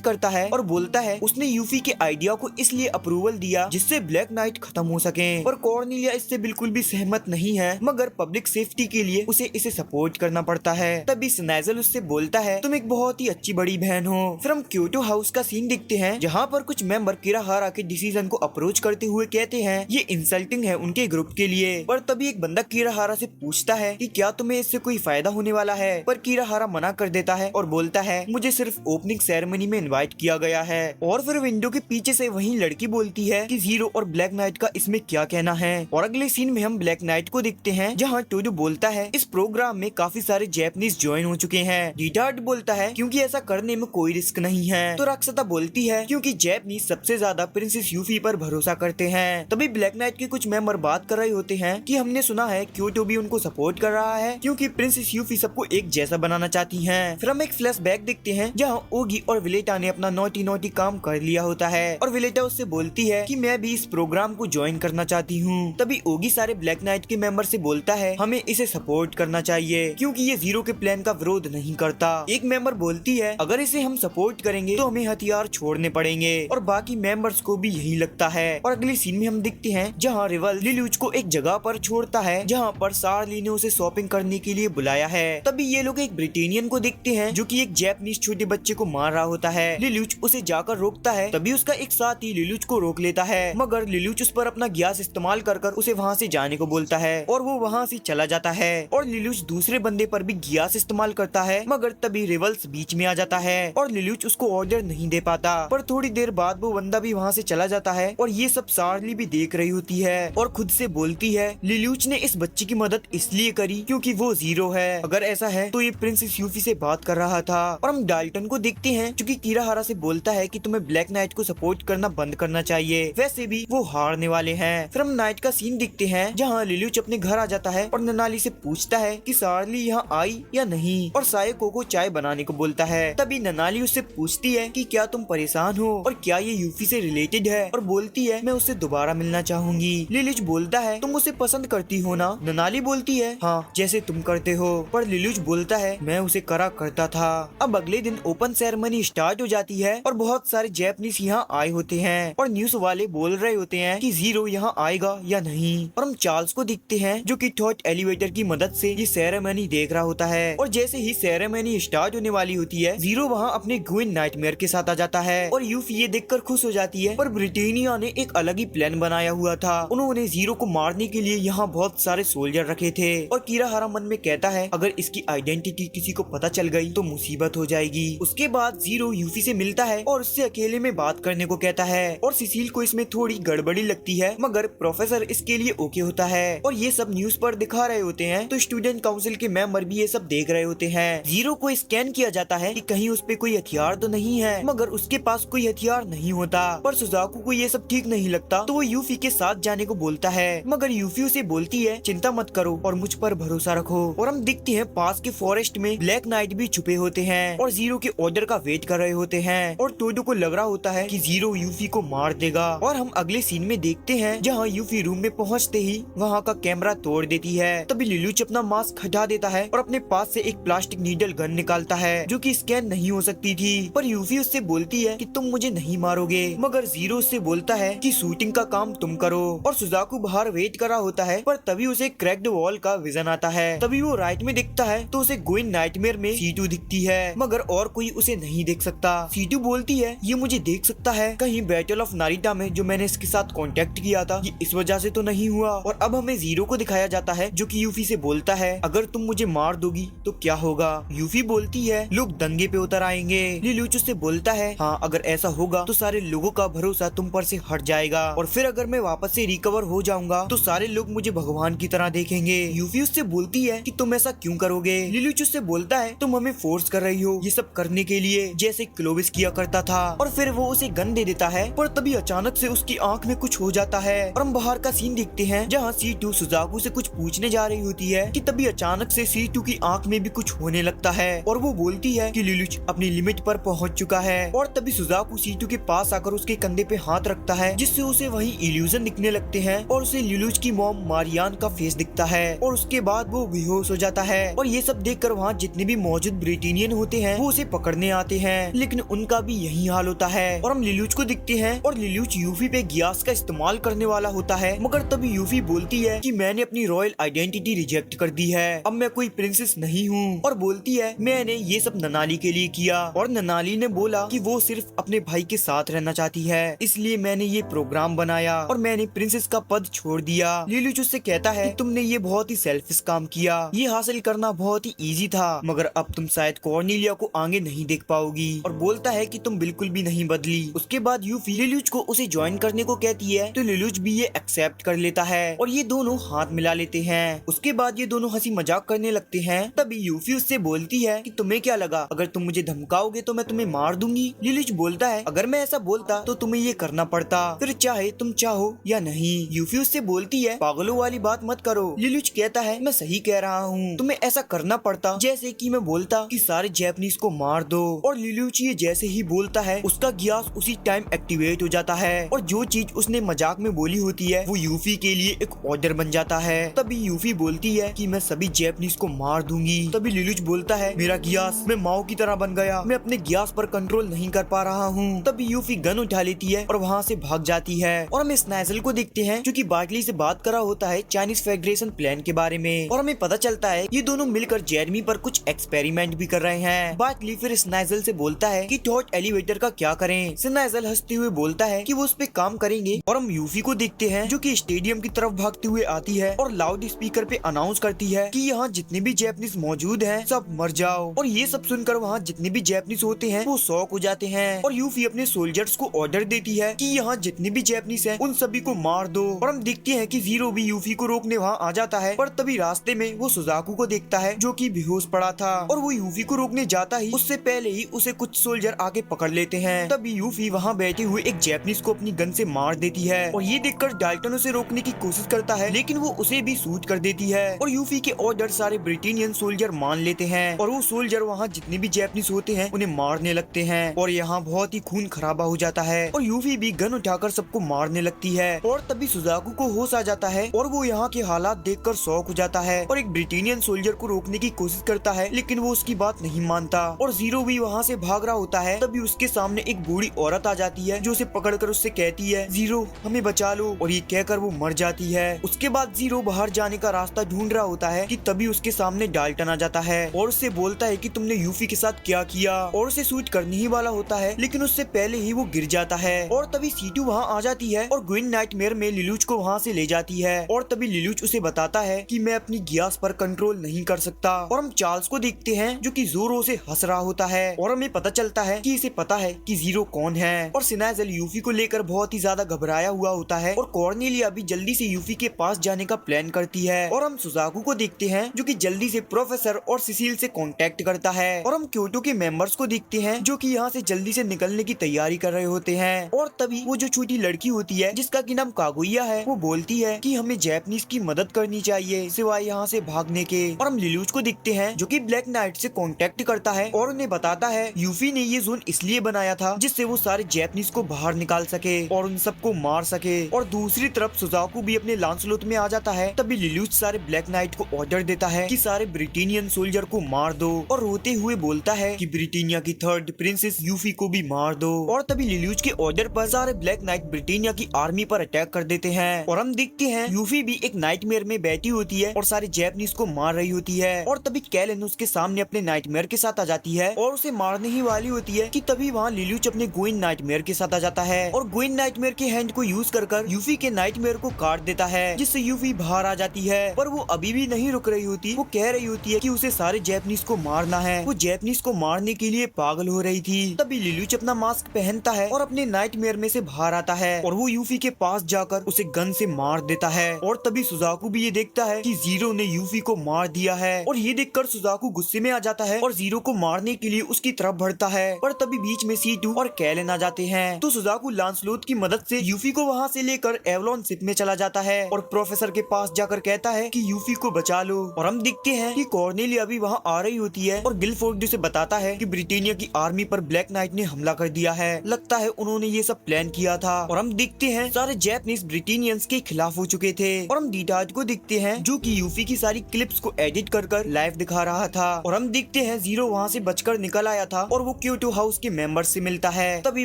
करता है और बोलता है उसने यूफी के आइडिया को इसलिए अप्रूवल दिया जिससे ब्लैक नाइट खत्म हो सके। पर कॉर्नेलिया इससे बिल्कुल भी सहमत नहीं है, मगर पब्लिक सेफ्टी के लिए उसे इसे सपोर्ट करना पड़ता है। तभी स्नाइजल उससे बोलता है, तुम एक बहुत ही अच्छी बड़ी बहन हो। फिर हम क्योटो हाउस का सीन देखते हैं जहाँ पर कुछ मेंबर किराहारा के डिसीजन को अप्रोच करते हुए कहते हैं ये इंसल्टिंग है उनके ग्रुप के लिए। पर तभी एक बंदा किराहारा से पूछता है कि क्या तुम्हें इससे कोई फायदा होने वाला है। पर किराहारा मना कर देता है और बोलता है, मुझे सिर्फ ओपनिंग सेरेमनी में इनवाइट किया गया है। और फिर विंडो के पीछे से वही लड़की बोलती है कि जीरो और ब्लैक नाइट का इसमें क्या कहना है। और अगले सीन में हम ब्लैक नाइट को देखते हैं जहाँ टोडो बोलता है, इस प्रोग्राम में काफी सारे जैपनीज ज्वाइन हो चुके हैं। डिटार्ड बोलता है क्योंकि ऐसा करने में कोई रिस्क नहीं है। तो रक्षता बोलती है क्योंकि जैपनीज सबसे ज्यादा प्रिंसेस यूफी पर भरोसा करते हैं। तभी ब्लैक नाइट के कुछ मेंबर बात कर रहे होते हैं कि हमने सुना है क्योटो भी उनको सपोर्ट कर रहा है क्योंकि प्रिंसेस यूफी सबको एक जैसा बनाना चाहती हैं। फिर हम एक फ्लैशबैक देखते हैं जहाँ ओगी और विलेटा ने अपना नोटी काम कर लिया होता है और विलेटा उससे बोलती है कि मैं भी इस प्रोग्राम को ज्वाइन करना चाहती हूँ। तभी ओगी सारे ब्लैक नाइट के मेंबर से बोलता है हमें इसे सपोर्ट करना चाहिए क्योंकि ये जीरो के प्लान का विरोध नहीं करता। एक मेंबर बोलती है अगर इसे हम सपोर्ट करेंगे तो हमें हथियार छोड़ने पड़ेंगे और बाकी मेंबर्स को भी यही लगता है। और अगले सीन में हम देखते हैं जहाँ रिवल लिलूच को एक जगह पर छोड़ता है जहाँ पर सार्ली ने उसे शॉपिंग करने के लिए बुलाया है। तभी ये लोग एक ब्रिटेनियन को देखते हैं जो कि एक जैपनीज छोटे बच्चे को मार रहा होता है। लिलूच उसे जाकर रोकता है, तभी उसका एक साथी लिलूच को रोक लेता है, मगर लिलूच उस पर अपना गैस इस्तेमाल कर उसे वहाँ से जाने को बोलता है और वो वहाँ से चला जाता है। और लिलूच दूसरे बंदे पर भी गैस इस्तेमाल करता है, मगर तभी रिवल्स बीच में आ जाता है और लिलूच उसको ऑर्डर नहीं दे पाता। पर थोड़ी देर बाद वो बंदा भी वहाँ से चला जाता है और ये सब सार्ली भी देख रही होती है और खुद से बोलती है लिलूच ने इस बच्चे की मदद इसलिए करी क्योंकि वो जीरो है, अगर ऐसा है तो ये प्रिंसेस यूफी से बात कर रहा था। और हम डाल्टन को देखते हैं जो कि किराहारा से बोलता है कि तुम्हें ब्लैक नाइट को सपोर्ट करना बंद करना चाहिए, वैसे भी वो हारने वाले हैं। फिर हम नाइट का सीन देखते हैं जहाँ लिलूच अपने घर आ जाता है और ननाली से पूछता है कि सार्ली यहाँ आई या नहीं और सायको को चाय बनाने को बोलता है। तभी ननाली उससे पूछती है कि क्या तुम परेशान हो और क्या ये यूफी से रिलेटेड है और बोलती है मैं उससे दोबारा मिलना चाहूंगी। लिलूच बोलता है तुम उसे पसंद करती हो ना। ननाली बोलती है हाँ जैसे तुम करते हो, पर लिलूच बोलता है मैं उसे करा करता था। अब अगले दिन ओपन सेरेमनी स्टार्ट हो जाती है और बहुत सारे जैपनीज यहाँ आए होते हैं और न्यूज वाले बोल रहे होते हैं कि जीरो यहाँ आएगा या नहीं। और हम चार्ल्स को दिखते हैं जो कि थॉट एलिवेटर की मदद से ये सेरेमनी देख रहा होता है और जैसे ही सेरेमनी स्टार्ट होने वाली होती है जीरो वहाँ अपने ग्विन नाइटमेयर के साथ आ जाता है और यूफी ये देखकर खुश हो जाती है। पर ब्रिटेनिया ने एक अलग ही प्लान बनाया हुआ था, उन्होंने जीरो को मारने के लिए यहाँ बहुत सारे सोल्जर रखे थे और किराहारा मन में कहता है अगर इसकी आइडेंटिटी किसी को पता चल गई तो मुसीबत हो जाएगी। उसके बाद जीरो यूफी से मिलता है और उससे अकेले में बात करने को कहता है और सिसिल को इसमें थोड़ी गड़बड़ी लगती है, मगर प्रोफेसर इसके लिए ओके होता है। और ये सब न्यूज पर दिखा रहे होते हैं तो स्टूडेंट काउंसिल के मेंबर भी ये सब देख रहे होते हैं। जीरो को स्कैन किया जाता है कि कहीं उस पे कोई हथियार तो नहीं है, मगर उसके पास कोई हथियार नहीं होता। पर सुजाकू को ये सब ठीक नहीं लगता तो वो यूफी के साथ जाने को बोलता है, मगर यूफी उसे बोलती है चिंता मत करो और मुझ पर भरोसा रखो। और हम दिखते हैं पास के फॉरेस्ट में ब्लैक नाइट भी छुपे होते हैं और जीरो के ऑर्डर का वेट कर रहे होते हैं। और टोडो को लग रहा होता है कि जीरो यूफी को मार देगा। और हम अगले सीन में देखते हैं जहाँ यूफी रूम में पहुँचते ही वहाँ का कैमरा तोड़ देती है। तभी लिलुच अपना मास्क हटा देता है और अपने पास से एक प्लास्टिक नीडल गन निकालता है जो कि स्कैन नहीं हो सकती थी। पर यूफी उससे बोलती है कि तुम मुझे नहीं मारोगे, मगर जीरो उससे बोलता है कि शूटिंग का काम तुम करो। और सुजाकू बाहर वेट कर रहा होता है, पर तभी उसे क्रैक्ड वॉल का विजन आता है। तभी वो राइट में दिखता है तो उसे गोइन नाइटमेयर में सीटू दिखती है, मगर और कोई उसे नहीं देख सकता। सीटू बोलती है ये मुझे देख सकता है, कहीं बैटल ऑफ नारिटा में जो मैंने इसके साथ कांटेक्ट किया था ये इस वजह से तो नहीं हुआ। और अब हमें जीरो को दिखाया जाता है जो कि यूफी से बोलता है अगर तुम मुझे मार दोगी तो क्या होगा। यूफी बोलती है लोग दंगे पे उतर आएंगे। लिलुच उससे बोलता है हाँ अगर ऐसा होगा तो सारे लोगों का भरोसा तुम पर से हट जाएगा और फिर अगर मैं वापस से रिकवर हो जाऊंगा तो सारे लोग मुझे भगवान की तरह देखेंगे। यूफी उससे बोलती है कि तुम ऐसा क्यों करोगे। लिलुच उससे बोलता है तुम हमें फोर्स कर रही हो ये सब करने के लिए जैसे क्लोविस किया करता था। और फिर वो उसे गन दे देता है, पर तभी अचानक से उसकी आंख में कुछ हो जाता है और हम बाहर का सीन देखते हैं जहाँ C2 सुजाकू से कुछ पूछने जा रही होती है कि तभी अचानक से C2 की आंख में भी कुछ होने लगता है और वो बोलती है कि लिलुच अपनी लिमिट पर पहुंच चुका है। और तभी सुजाकू C2 के पास आकर उसके कंधे पे हाथ रखता है जिससे उसे वही इल्यूजन दिखने लगते हैं और उसे लिलुच की मॉम मारियान का फेस दिखता है और उसके बाद वो बेहोश हो जाता है। और ये सब देखकर वहाँ जितने भी मौजूद ब्रिटेनियन होते हैं वो उसे पकड़ने आते हैं, लेकिन उनका भी यही हाल होता है। और हम लिलुच को दिखते हैं और लिलुच यूफी पे गैस का इस्तेमाल करने वाला होता है, मगर तभी यूफी बोलती है कि मैंने अपनी रॉयल आइडेंटिटी रिजेक्ट कर दी है, अब मैं कोई प्रिंसेस नहीं हूँ। और बोलती है मैंने ये सब ननाली के लिए किया और ननाली ने बोला कि वो सिर्फ अपने भाई के साथ रहना चाहती है, इसलिए मैंने ये प्रोग्राम बनाया और मैंने प्रिंसेस का पद छोड़ दिया। लिलुच उससे कहता है कि तुमने ये बहुत ही सेल्फिश काम किया, ये हासिल करना बहुत ही इजी था, मगर अब तुम शायद कॉर्नेलिया को आगे नहीं देख पाओगी। और बोलता है कि तुम बिल्कुल भी नहीं बदली। उसके बाद यूफी लिलुच को उसे ज्वाइन करने को कहती है तो लिलुच भी ये एक्सेप्ट कर लेता है और ये दोनों हाथ मिला लेते हैं। उसके बाद ये दोनों हंसी मजाक करने लगते हैं। तभी यूफी उससे बोलती है कि तुम्हें क्या लगा अगर तुम मुझे धमकाओगे तो मैं तुम्हें मार दूंगी। लिलुच बोलता है अगर मैं ऐसा बोलता तो तुम्हें ये करना पड़ता, फिर चाहे तुम चाहो या नहीं। यूफी उससे बोलती है पागलों वाली बात मत करो। लिलुच कहता है मैं सही कह रहा हूँ, तुम्हें ऐसा करना पड़ता जैसे कि मैं बोलता कि सारे जैपनीज को मार दो। और लिलुच ये जैसे ही बोलता है उसका गैस उसी टाइम एक्टिवेट हो जाता है और जो चीज उसने मजाक में बोली होती है वो यूफी के लिए एक ऑर्डर बन जाता है। तभी यूफी बोलती है कि मैं सभी जैपनीज को मार दूंगी। तभी लिलुच बोलता है मेरा गैस मैं माओ की तरह बन गया, मैं अपने गैस पर कंट्रोल नहीं कर पा रहा हूँ। तभी यूफी गन उठा लेती है और वहाँ से भाग जाती है। और हम स्नाइजल को देखते हैं जो कि बार्कली से बात कर रहा होता है चाइनीज फेडरेशन प्लान के बारे में और हमें पता चलता है ये दोनों मिलकर जेरमी पर कुछ एक्सपेरिमेंट भी कर रहे हैं। बार्कली फिर स्नाइजल से बोलता है कि टॉर्च एलिवेटर का क्या करें। स्नाइजल हंसते हुए बोलता है कि वो उस पे काम करेंगे। और हम यूफी को देखते हैं जो कि स्टेडियम की तरफ भागते हुए आती है और लाउड स्पीकर पे अनाउंस करती है कि यहाँ जितने भी जैपनीज मौजूद हैं सब मर जाओ। और ये सब सुनकर वहाँ जितने भी जैपनीज होते हैं वो शॉक हो जाते हैं और यूफी अपने सोल्जर्स को ऑर्डर देती है कि यहाँ जितने भी जैपनीज हैं उन सभी को मार दो। और हम देखते हैं कि जीरो भी यूफी को रोकने वहाँ आ जाता है, पर तभी रास्ते में वो सुजाकू को देखता है जो कि बेहोश पड़ा था और वो यूफी को रोकने जाता ही उससे पहले ही उसे कुछ सोल्जर आके पकड़ लेते हैं। तभी यूफी वहाँ बैठे हुए एक जैपनीज को अपनी गन से मार देती है और ये देखकर डाल्टन उसे रोकने की कोशिश करता है, लेकिन वो उसे भी शूट कर देती है और यूफी के ऑर्डर सारे ब्रिटेनियन सोल्जर मान लेते हैं और वो सोल्जर वहाँ जितने भी जैपनीज होते हैं उन्हें मारने लगते हैं और यहाँ बहुत ही खून खराबा हो जाता है और यूफी भी गन उठाकर सबको मारने लगती है। और तभी सुजाकू को होश आ जाता है और वो यहाँ के हालात देखकर शॉक हो जाता है और एक ब्रिटेनियन सोल्जर को रोकने की कोशिश करता है, लेकिन वो उसकी बात नहीं मानता और जीरो भी वहाँ से भाग रहा होता है। तभी उसके सामने एक बूढ़ी औरत आ जाती है जो उसे पकड़कर उससे कहती है जीरो हमें बचा लो, और ये कहकर वो मर जाती है। उसके बाद जीरो बाहर जाने का रास्ता ढूंढ रहा होता है कि तभी उसके सामने डाल्टन आ जाता है और उससे बोलता है कि तुमने यूफी के साथ क्या किया, और उसे शूट करने ही वाला होता है, लेकिन उससे पहले ही वो गिर जाता है। और तभी C2 वहाँ आ जाती है और ग्विन नाइटमेयर में लिलुच को वहाँ से ले जाती है और तभी लिलुच उसे बताता है कि मैं अपनी गैस पर कंट्रोल नहीं कर सकता। और हम चार्ल्स को देखते हैं जो कि जोरों से हंस रहा होता है और हमें पता चलता है कि इसे पता है कि जीरो कौन है। और सिनाइजल यूफी को लेकर बहुत ही ज्यादा घबराया हुआ होता है और कॉर्नेलिया भी जल्दी से यूफी के पास जाने का प्लान करती है। और हम सुजाकू को देखते हैं जो कि जल्दी से प्रोफेसर और सिसिल से कांटेक्ट करता है। और हम क्योटो के मेंबर्स को देखते हैं जो कि यहाँ से जल्दी से निकलने की तैयारी कर रहे होते हैं। और तभी वो जो छोटी लड़की होती है जिसका की नाम कागुया है, वो बोलती है कि हमें जैपनीज की मदद करनी चाहिए सिवाय यहाँ से भागने के। और हम लिलूच को देखते हैं जो कि ब्लैक नाइट से कांटेक्ट करता है और उन्हें बताता है यूफी ने ये जोन इसलिए बनाया था जिससे वो सारे जैपनीज को बाहर निकाल सके और उन सबको मार सके। और दूसरी तरफ सुजाकू भी अपने लांसलोट में आ जाता है। तभी लिलूच सारे ब्लैक नाइट को ऑर्डर देता है कि सारे ब्रिटेनियन सोल्जर को मार दो और रोते हुए बोलता है कि ब्रिटेनिया की थर्ड प्रिंसेस यूफी को भी मार दो। और तभी लिलूच के ऑर्डर पर सारे ब्लैक नाइट ब्रिटेनिया की आर्मी पर अटैक कर देते हैं। और हम देखते हैं यूफी भी एक नाइटमेयर में बैठी होती है और सारे जैपनीज को मार रही होती है। और तभी कैलन उसके सामने अपने नाइटमेयर के साथ आ जाती है और उसे मारने ही वाली होती है कि तभी वहाँ लिलूच अपने गोइन नाइटमेयर के साथ आ जाता है और गोइन नाइटमेयर के हैंड को यूज कर यूफी के नाइटमेयर को काट देता है जिससे यूफी बाहर आ जाती है। पर वो अभी भी नहीं रुक रही होती, वो कह रही होती है कि उसे सारे जैपनीज को मारना है। वो जैपनीज को मारने के लिए पागल हो रही थी। तभी लिलूच अपना मास्क पहनता है और अपने नाइटमेयर में से बाहर आता है और वो यूफी के पास जाकर उसे गन से मार देता है। और तभी सुजाकू भी ये देखता है कि जीरो ने यूफी को मार दिया है और ये देखकर सुजाकू गुस्से में आ जाता है और जीरो को मारने के लिए उसकी तरफ बढ़ता है। पर तभी बीच में C2 और कैलन आ जाते हैं तो सुजाकू लांसलोट की मदद से यूफी को वहाँ से लेकर एवलॉन शिप में चला जाता है और प्रोफेसर के पास जाकर कहता है कि यूफी को बचा लो। और हम दिखते हैं कि कॉर्नेलिया भी वहाँ आ रही होती है और गिलफोर्ड उसे बताता है कि ब्रिटेनिया की आर्मी पर ब्लैक नाइट ने हमला कर दिया है, लगता है उन्होंने ये सब प्लान किया था। और हम दिखते हैं सारे जैपनीज ब्रिटेनियंस के खिलाफ हो चुके थे। और हम डीटार्ड को दिखते हैं जो कि यूफी की सारी क्लिप्स को एडिट कर लाइव दिखा रहा था। और हम दिखते हैं जीरो वहाँ से बचकर निकल आया था और वो क्योटो हाउस के मेंबर से मिलता है। तभी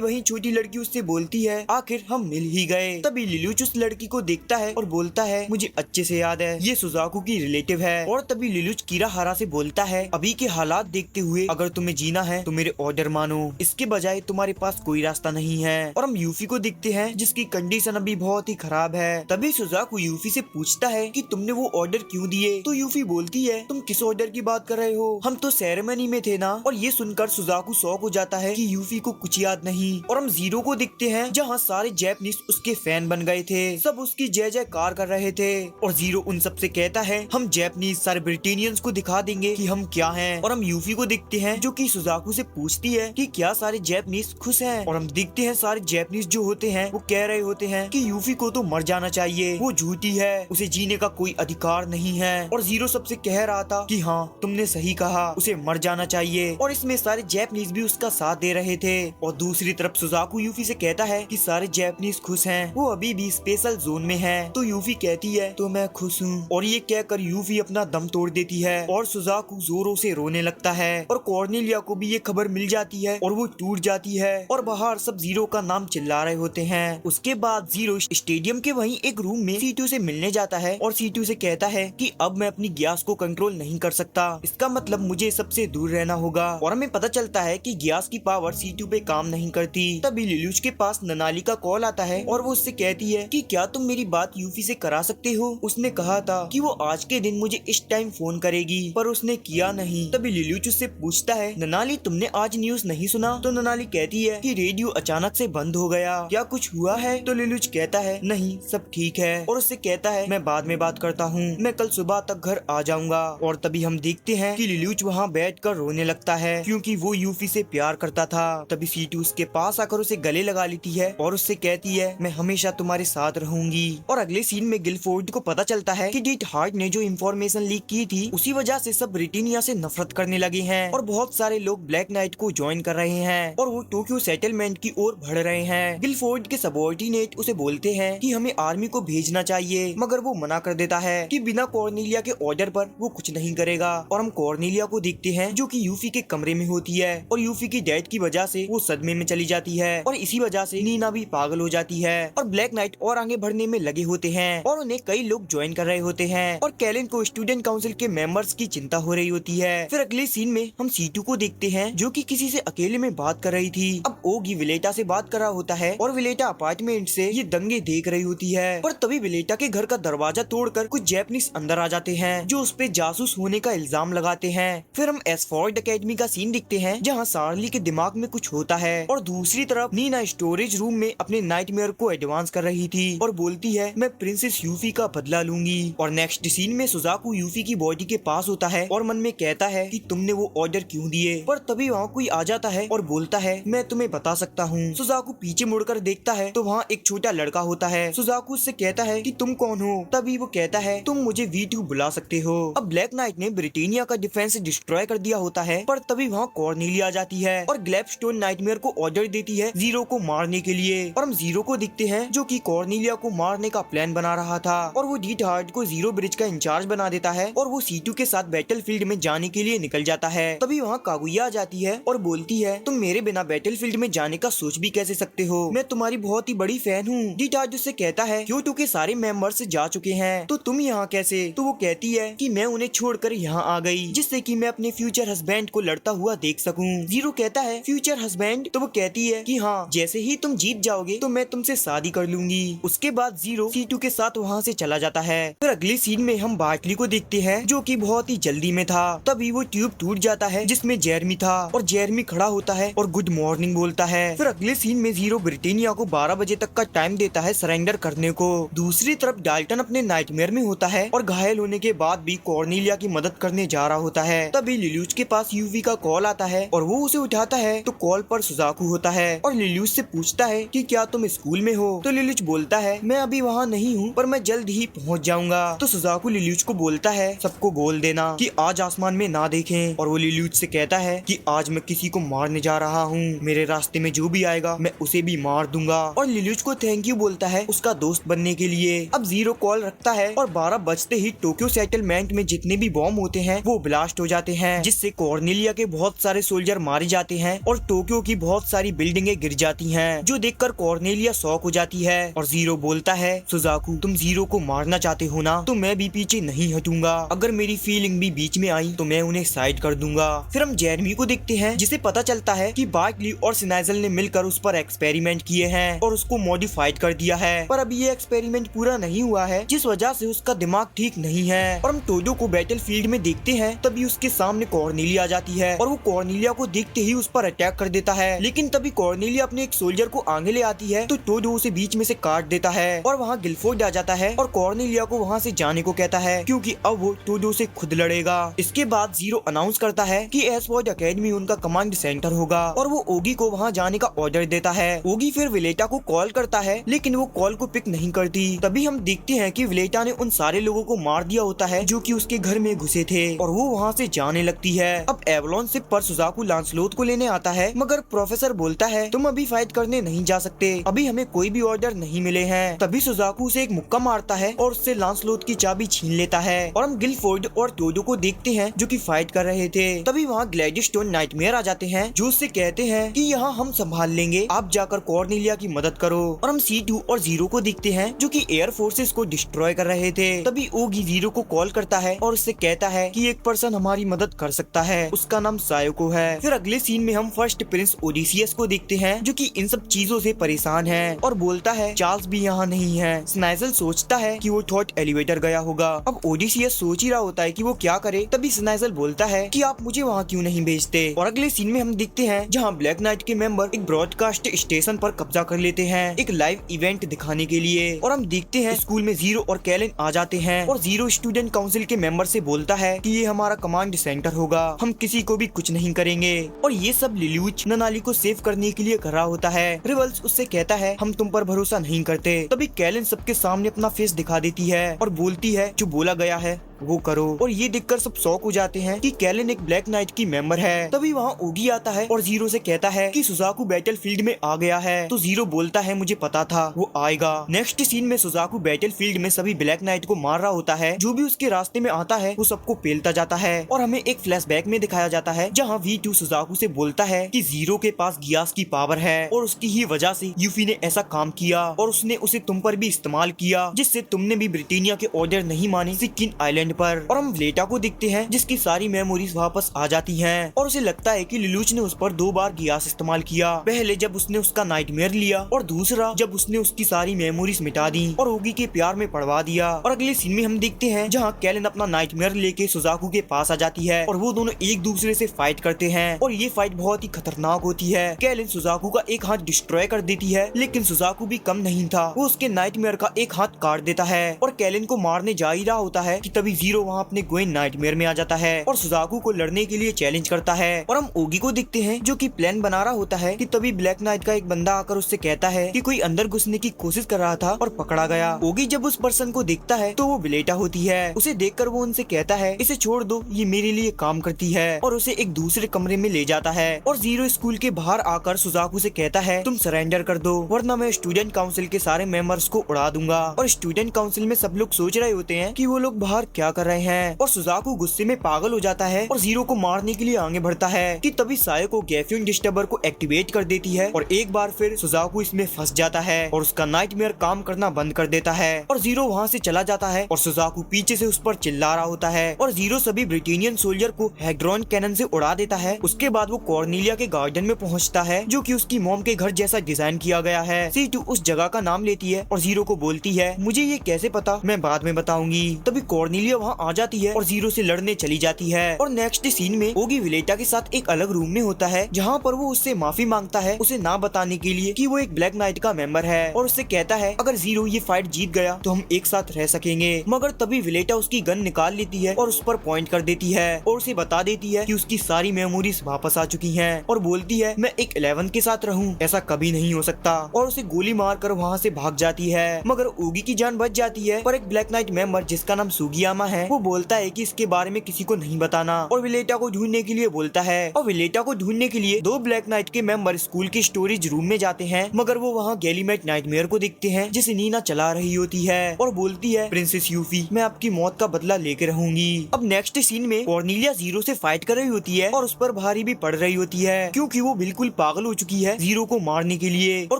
वही छोटी लड़की उससे बोलती है आखिर हम मिल ही गए। तभी लिलूच उस लड़की को देखता है और बोलता है मुझे अच्छे से याद है, ये सुजाकू की रिलेटिव है। और तभी लिलूच किराहारा से बोलता है अभी के हालात देखते हुए अगर तुम्हें जीना है तो मेरे ऑर्डर मानो, इसके बजाय तुम्हारे पास कोई रास्ता नहीं है। और हम यूफी को देखते हैं जिसकी कंडीशन अभी बहुत ही खराब है। तभी सुजाकू यूफी से पूछता है कि तुमने वो ऑर्डर क्यों दिए। तो यूफी बोलती है तुम किस ऑर्डर की बात कर रहे हो, हम तो सेरेमनी में थे ना। और ये सुनकर सुजाकू शॉक हो जाता है कि यूफी को कुछ याद नहीं। और हम जीरो को देखते हैं जहाँ सारे जैपनीज उसके फैन बन गए थे, सब उसकी जय जयकार कर रहे थे। और जीरो उन सब से कहता है हम जैपनीज सारे ब्रिटेनियंस को दिखा देंगे कि हम क्या हैं। और हम यूफी को देखते हैं जो कि सुजाकू से पूछती है कि क्या सारे जैपनीज खुश हैं। और हम देखते हैं सारे जैपनीज जो होते हैं वो कह रहे होते हैं कि यूफी को तो मर जाना चाहिए, वो झूठी है, उसे जीने का कोई अधिकार नहीं है। और जीरो सबसे कह रहा था कि हाँ तुमने सही कहा, उसे मर जाना चाहिए। और इसमें सारे जैपनीज भी उसका साथ दे रहे थे। और दूसरी तरफ सुजाकू यूफी से कहता है कि सारे जैपनीज खुश हैं, वो अभी भी स्पेशल जोन में है। तो यूफी कहती है तो मैं खुश हूँ। और ये कहकर यूफी अपना दम तोड़ देती है और सुजाकू जोरों से रोने लगता है। और कॉर्नेलिया को भी ये खबर मिल जाती है और वो टूट जाती है और बाहर सब जीरो का नाम चिल्ला रहे होते हैं। उसके बाद जीरो स्टेडियम के वहीं एक रूम में C2 से मिलने जाता है और C2 से कहता है कि अब मैं अपनी ग्यास को कंट्रोल नहीं कर सकता, इसका मतलब मुझे सबसे दूर रहना होगा। और हमें पता चलता है कि ग्यास की पावर C2 पे काम नहीं करती। तभी लिलूच के पास ननाली का कॉल आता है और वो उससे कहती है कि क्या तुम मेरी बात यूफी से करा सकते हो। उसने कहा था कि वो आज के दिन मुझे इस टाइम फोन करेगी पर उसने किया नहीं। तभी लिलूच उससे पूछता है ननाली तुमने आज न्यूज नहीं सुना। तो ननाली कहती है कि रेडियो अचानक से बंद हो गया, क्या कुछ हुआ है। तो लिलूच कहता है नहीं सब ठीक है और उससे कहता है मैं बाद में बात करता हूँ, मैं कल सुबह तक घर आ जाऊंगा। और तभी हम देखते हैं कि लिलूच वहाँ बैठकर रोने लगता है क्योंकि वो यूफी से प्यार करता था। तभी C2 उसके पास आकर उसे गले लगा लेती है और उससे कहती है मैं हमेशा तुम्हारे साथ रहूंगी। और अगले सीन में गिलफोर्ड को पता चलता है कि डीटार्ड ने जो इन्फॉर्मेशन लीक की थी उसी वजह से सब ब्रिटेनिया से नफरत करने लगे हैं और बहुत सारे लोग ब्लैक नाइट को ज्वाइन कर रहे हैं और वो टोक्यो सेटलमेंट की ओर बढ़ रहे हैं। गिलफोर्ड के सबऑर्डिनेट उसे बोलते हैं कि हमें आर्मी को भेजना चाहिए मगर वो मना कर देता है कि बिना कॉर्नेलिया के ऑर्डर पर वो कुछ नहीं करेगा। और हम कॉर्नेलिया को देखते हैं जो कि यूफी के कमरे में होती है और यूफी की डेथ की वजह से वो सदमे में चली जाती है और इसी वजह से नीना भी पागल हो जाती है और ब्लैक नाइट और आगे बढ़ने में लगे होते हैं और उन्हें कई लोग ज्वाइन कर रहे होते हैं और कैलन को स्टूडेंट काउंसिल के मेंबर्स की चिंता हो रही होती है। फिर अगले सीन में हम C2 को देखते हैं जो कि किसी से अकेले में बात कर रही थी। अब ओगी विलेटा से बात कर रहा होता है और विलेटा अपार्टमेंट से ये दंगे देख रही होती है। पर तभी विलेटा के घर का दरवाजा तोड़कर कुछ जैपनीज अंदर आ जाते हैं जो उस पे जासूस होने का इल्जाम लगाते हैं। फिर हम एसफोर्ड एकेडमी का सीन दिखते हैं जहाँ चार्ली के दिमाग में कुछ होता है और दूसरी तरफ नीना स्टोरेज रूम में अपने नाइटमेयर को एडवांस कर रही थी और बोलती है मैं प्रिंसेस यूफी का बदला लूंगी। और नेक्स्ट सीन में सुजाकू यूफी की बॉडी के पास होता है और मन में कहता है कि तुमने वो ऑर्डर क्यों दिए, पर तभी वहाँ कोई आ जाता है और बोलता है मैं तुम्हें बता सकता हूँ। सुजाकू पीछे मुड़कर देखता है तो वहाँ एक छोटा लड़का होता है। सुजाकू उससे कहता है कि तुम कौन हो, तभी वो कहता है तुम मुझे V2 बुला सकते हो। अब ब्लैक नाइट ने ब्रिटेनिया का डिफेंस डिस्ट्रॉय कर दिया होता है, पर तभी वहाँ कॉर्नेलिया आ जाती है और ग्लैपस्टोन नाइटमेयर को ऑर्डर देती है जीरो को मारने के लिए। और हम जीरो को दिखते हैं जो कि कॉर्नेलिया को मारने का प्लान बना रहा था और वो डीट हार्ट को जीरो ब्रिज का इंचार्ज बना देता है और वो C2 के साथ बैटलफील्ड में जाने के लिए निकल जाता है। तभी वहाँ कागुया आ जाती है और बोलती है तुम मेरे बिना बैटलफील्ड में जाने का सोच भी कैसे सकते हो, मैं तुम्हारी बहुत ही बड़ी फैन हूँ। डीट हार्ट उससे कहता है Q2 के सारे मेंबर्स जा चुके हैं तो तुम यहाँ कैसे, तो वो कहती है कि मैं उन्हें छोड़कर यहाँ आ गई जिससे कि मैं अपने फ्यूचर हस्बैंड को लड़ता हुआ देख सकूं। जीरो कहता है फ्यूचर हस्बैंड, तो वो कहती है कि हाँ जैसे ही तुम जीत जाओगे तो मैं तुमसे शादी कर लूंगी। उसके बाद जीरो C2 के साथ वहाँ से चला जाता है। फिर अगले सीन में हम बार्टली को देखते हैं जो कि बहुत ही जल्दी में था। तभी वो ट्यूब टूट जाता है जिसमें जेरमी था और जेरमी खड़ा होता है और गुड मॉर्निंग बोलता है। फिर अगले सीन में जीरो ब्रिटेनिया को 12 बजे तक का टाइम देता है सरेंडर करने को। दूसरी तरफ डाल्टन अपने नाइटमेयर में होता है और घायल होने के बाद भी कॉर्नेलिया की मदद करने जा रहा होता है। तभी लिल्यूस के पास यूवी का कॉल आता है और वो उसे उठाता है तो कॉल पर सुजाकू होता है और लिल्यूस से पूछता है कि क्या तुम स्कूल में हो, तो लिल्यूस बोलता है मैं अभी वहाँ नहीं हूँ पर मैं जल्द ही पहुँच जाऊंगा। तो सुजाकू लिल्यूस को बोलता है सबको बोल देना कि आज आसमान में ना देखें और वो लिल्यूस से कहता है कि आज मैं किसी को मारने जा रहा हूँ, मेरे रास्ते में जो भी आएगा मैं उसे भी मार दूंगा। और लिल्यूस को थैंक यू बोलता है उसका दोस्त बनने के लिए। अब जीरो कॉल रखता है और 12 बजते ही टोक्यो सेटलमेंट में जितने भी बॉम्ब होते हैं वो ब्लास्ट हो जाते हैं जिससे कॉर्नेलिया के बहुत सारे सोल्जर मारे जाते हैं और टोक्यो की बहुत सारी बिल्डिंगें गिर जाती हैं, जो देखकर कॉर्नेलिया शॉक हो जाती है। और जीरो बोलता है सुजाकू तुम जीरो को मारना चाहते हो ना, तो मैं भी पीछे नहीं हटूंगा, अगर मेरी फीलिंग भी बीच में आई तो मैं उन्हें साइड कर दूंगा। फिर हम जेरमी को देखते हैं जिसे पता चलता है कि बार्टली और सिनाइजल ने मिलकर उस पर एक्सपेरिमेंट किए हैं और उसको मॉडिफाइड कर दिया है, पर अभी ये एक्सपेरिमेंट पूरा नहीं हुआ है जिस वजह से उसका दिमाग ठीक नहीं है। और हम टोडो को बैटलफील्ड में देखते हैं तभी उसके सामने कॉर्नेलिया आ जाती है और वो कॉर्नेलिया को देखते ही उस पर अटैक कर देता है, लेकिन तभी कॉर्नेलिया अपने एक सोल्जर को आगे ले आती है तो टोडो उसे बीच में से काट देता है और वहाँ गिलफोर्ड आ जाता है और कॉर्नेलिया को वहाँ से जाने को कहता है क्योंकि अब वो टोडो से खुद लड़ेगा। इसके बाद जीरो अनाउंस करता है कि एसफोर्ड एकेडमी उनका कमांड सेंटर होगा और वो ओगी को वहाँ जाने का ऑर्डर देता है। ओगी फिर विलेटा को कॉल करता है लेकिन वो कॉल को पिक नहीं करती। तभी हम देखते हैं कि विलेटा ने उन सारे लोगों को मार दिया होता है जो कि उसके घर में घुसे थे और वो वहाँ से जाने लगती है। अब एवलॉन शिप पर सुजाकू लांसलोट को लेने आता है मगर प्रोफेसर बोलता है तुम अभी फाइट करने नहीं जा सकते, अभी हमें कोई भी ऑर्डर नहीं मिले हैं। तभी सुजाकू उसे एक मुक्का मारता है और उससे लांसलोट की चाबी छीन लेता है और हम गिलफोर्ड और टोडो को देखते हैं जो कि फाइट कर रहे थे। तभी वहाँ ग्लैडिस्टोन नाइटमेयर आ जाते हैं जो उससे कहते हैं कि यहाँ हम संभाल लेंगे, आप जाकर कॉर्नेलिया की मदद करो। और हम C2 और जीरो को देखते हैं जो कि एयर फोर्सेस को डिस्ट्रॉय कर रहे थे। तभी ओगी जीरो को कॉल करता है और उससे कहता है कि एक पर्सन हमारी मदद कर सकता है, उसका नाम सायोको है। फिर अगले सीन में हम फर्स्ट प्रिंस ओडिसियस को देखते हैं जो कि इन सब चीजों से परेशान है और बोलता है चार्ल्स भी यहाँ नहीं है। स्नाइजल सोचता है कि वो थॉट एलिवेटर गया होगा। अब ओडिसियस सोच ही रहा होता है कि वो क्या करे, तभी स्नाइजल बोलता है कि आप मुझे वहाँ क्यों नहीं भेजते। और अगले सीन में हम देखते हैं जहाँ ब्लैक नाइट के मेंबर एक ब्रॉडकास्ट स्टेशन पर कब्जा कर लेते हैं एक लाइव इवेंट दिखाने के लिए। और हम देखते हैं स्कूल में जीरो और कैलन आ जाते हैं और जीरो स्टूडेंट काउंसिल के मेंबर से बोलता है कि ये हमारा कमांड सेंटर होगा, हम किसी को भी कुछ नहीं करेंगे। और ये सब लिल्यूच ननाली को सेव करने के लिए कर रहा होता है। रिवल्स उससे कहता है हम तुम पर भरोसा नहीं करते। तभी कैलन सबके सामने अपना फेस दिखा देती है और बोलती है जो बोला गया है वो करो। और ये देखकर सब शॉक हो जाते हैं कि कैलन एक ब्लैक नाइट की मेंबर है। तभी वहाँ ओगी आता है और जीरो से कहता है कि सुजाकू बैटलफील्ड में आ गया है। तो जीरो बोलता है मुझे पता था वो आएगा। नेक्स्ट सीन में सुजाकू बैटलफील्ड में सभी ब्लैक नाइट को मार रहा होता है, जो भी उसके रास्ते में आता है वो सबको पेलता जाता है। और हमें एक फ्लैशबैक में दिखाया जाता है जहाँ V2 सुजाकू से बोलता है कि जीरो के पास गियास की पावर है और उसकी ही वजह से यूफी ने ऐसा काम किया और उसने उसे तुम पर भी इस्तेमाल किया जिससे तुमने भी ब्रिटेनिया के ऑर्डर नहीं माने सिकिन आइलैंड आइलैंड पर और हम विलेटा को दिखते हैं जिसकी सारी मेमोरीज वापस आ जाती हैं और उसे लगता है कि लिलुच ने उस पर 2 बार गैस इस्तेमाल किया, पहले जब उसने उसका नाइटमेयर लिया और दूसरा जब उसने उसकी सारी मेमोरीज मिटा दी और ओगी के प्यार में पड़वा दिया। और अगले सीन में हम देखते हैं जहाँ कैलन अपना नाइटमेयर लेके सुजाकू के पास आ जाती है और वो दोनों एक दूसरे से फाइट करते हैं और ये फाइट बहुत ही खतरनाक होती है। कैलन सुजाकू का एक हाथ डिस्ट्रॉय कर देती है, लेकिन सुजाकू भी कम नहीं था, वो उसके नाइटमेयर का एक हाथ काट देता है और कैलन को मारने जा ही रहा होता है कि तभी जीरो वहाँ अपने गोइन नाइटमेयर में आ जाता है और सुजाकू को लड़ने के लिए चैलेंज करता है। और हम ओगी को दिखते हैं जो कि प्लान बना रहा होता है कि तभी ब्लैक नाइट का एक बंदा आकर उससे कहता है कि कोई अंदर घुसने की कोशिश कर रहा था और पकड़ा गया। ओगी जब उस पर्सन को देखता है तो वो विलेटा होती है। उसे देखकर वो उनसे कहता है इसे छोड़ दो, ये मेरे लिए काम करती है और उसे एक दूसरे कमरे में ले जाता है। और जीरो स्कूल के बाहर आकर सुजाकू से कहता है तुम सरेंडर कर दो वरना मैं स्टूडेंट काउंसिल के सारे मेंबर्स को उड़ा दूंगा। और स्टूडेंट काउंसिल में सब लोग सोच रहे होते हैं कि वो लोग बाहर क्या कर रहे हैं और सुजाकू गुस्से में पागल हो जाता है और जीरो को मारने के लिए आगे बढ़ता है कि तभी सायको गैफ्यून डिस्टर्बर को एक्टिवेट कर देती है और एक बार फिर सुजाकू इसमें फंस जाता है और उसका नाइटमेयर काम करना बंद कर देता है और जीरो वहाँ से चला जाता है और सुजाकू पीछे से उस पर चिल्ला रहा होता है और जीरो सभी ब्रिटेनियन सोल्जर को हैग्ड्रॉन कैनन से उड़ा देता है। उसके बाद वो कॉर्नेलिया के गार्डन में पहुँचता है जो कि उसकी मॉम के घर जैसा डिजाइन किया गया है। C2 उस जगह का नाम लेती है और जीरो को बोलती है मुझे ये कैसे पता, मैं बाद में बताऊंगी। तभी कॉर्नेलिया वहाँ आ जाती है और जीरो से लड़ने चली जाती है। और नेक्स्ट सीन में ओगी विलेटा के साथ एक अलग रूम में होता है जहाँ पर वो उससे माफी मांगता है उसे ना बताने के लिए कि वो एक ब्लैक नाइट का मेंबर है और उससे कहता है अगर जीरो ये फाइट जीत गया तो हम एक साथ रह सकेंगे। मगर तभी विलेटा उसकी गन निकाल लेती है और उस पर पॉइंट कर देती है और उसे बता देती है कि उसकी सारी मेमोरीज वापस आ चुकी हैं और बोलती है मैं एक 11 के साथ रहूं, ऐसा कभी नहीं हो सकता और उसे गोली मारकर वहां से भाग जाती है। मगर ओगी की जान बच जाती है पर एक ब्लैक नाइट मेंबर जिसका नाम सुगियामा है वो बोलता है कि इसके बारे में किसी को नहीं बताना और विलेटा को ढूंढने के लिए बोलता है। और विलेटा को ढूंढने के लिए 2 ब्लैक नाइट के मेंबर स्कूल के स्टोरेज रूम में जाते हैं मगर वो वहाँ गैलीमेट नाइटमेयर को देखते हैं जिसे नीना चला रही होती है और बोलती है प्रिंसेस यूफी मैं आपकी मौत का बदला लेकर रहूंगी। अब नेक्स्ट सीन में कॉर्नेलिया जीरो से फाइट कर रही होती है और उस पर भारी भी पड़ रही होती है क्योंकि वो बिल्कुल पागल हो चुकी है जीरो को मारने के लिए। और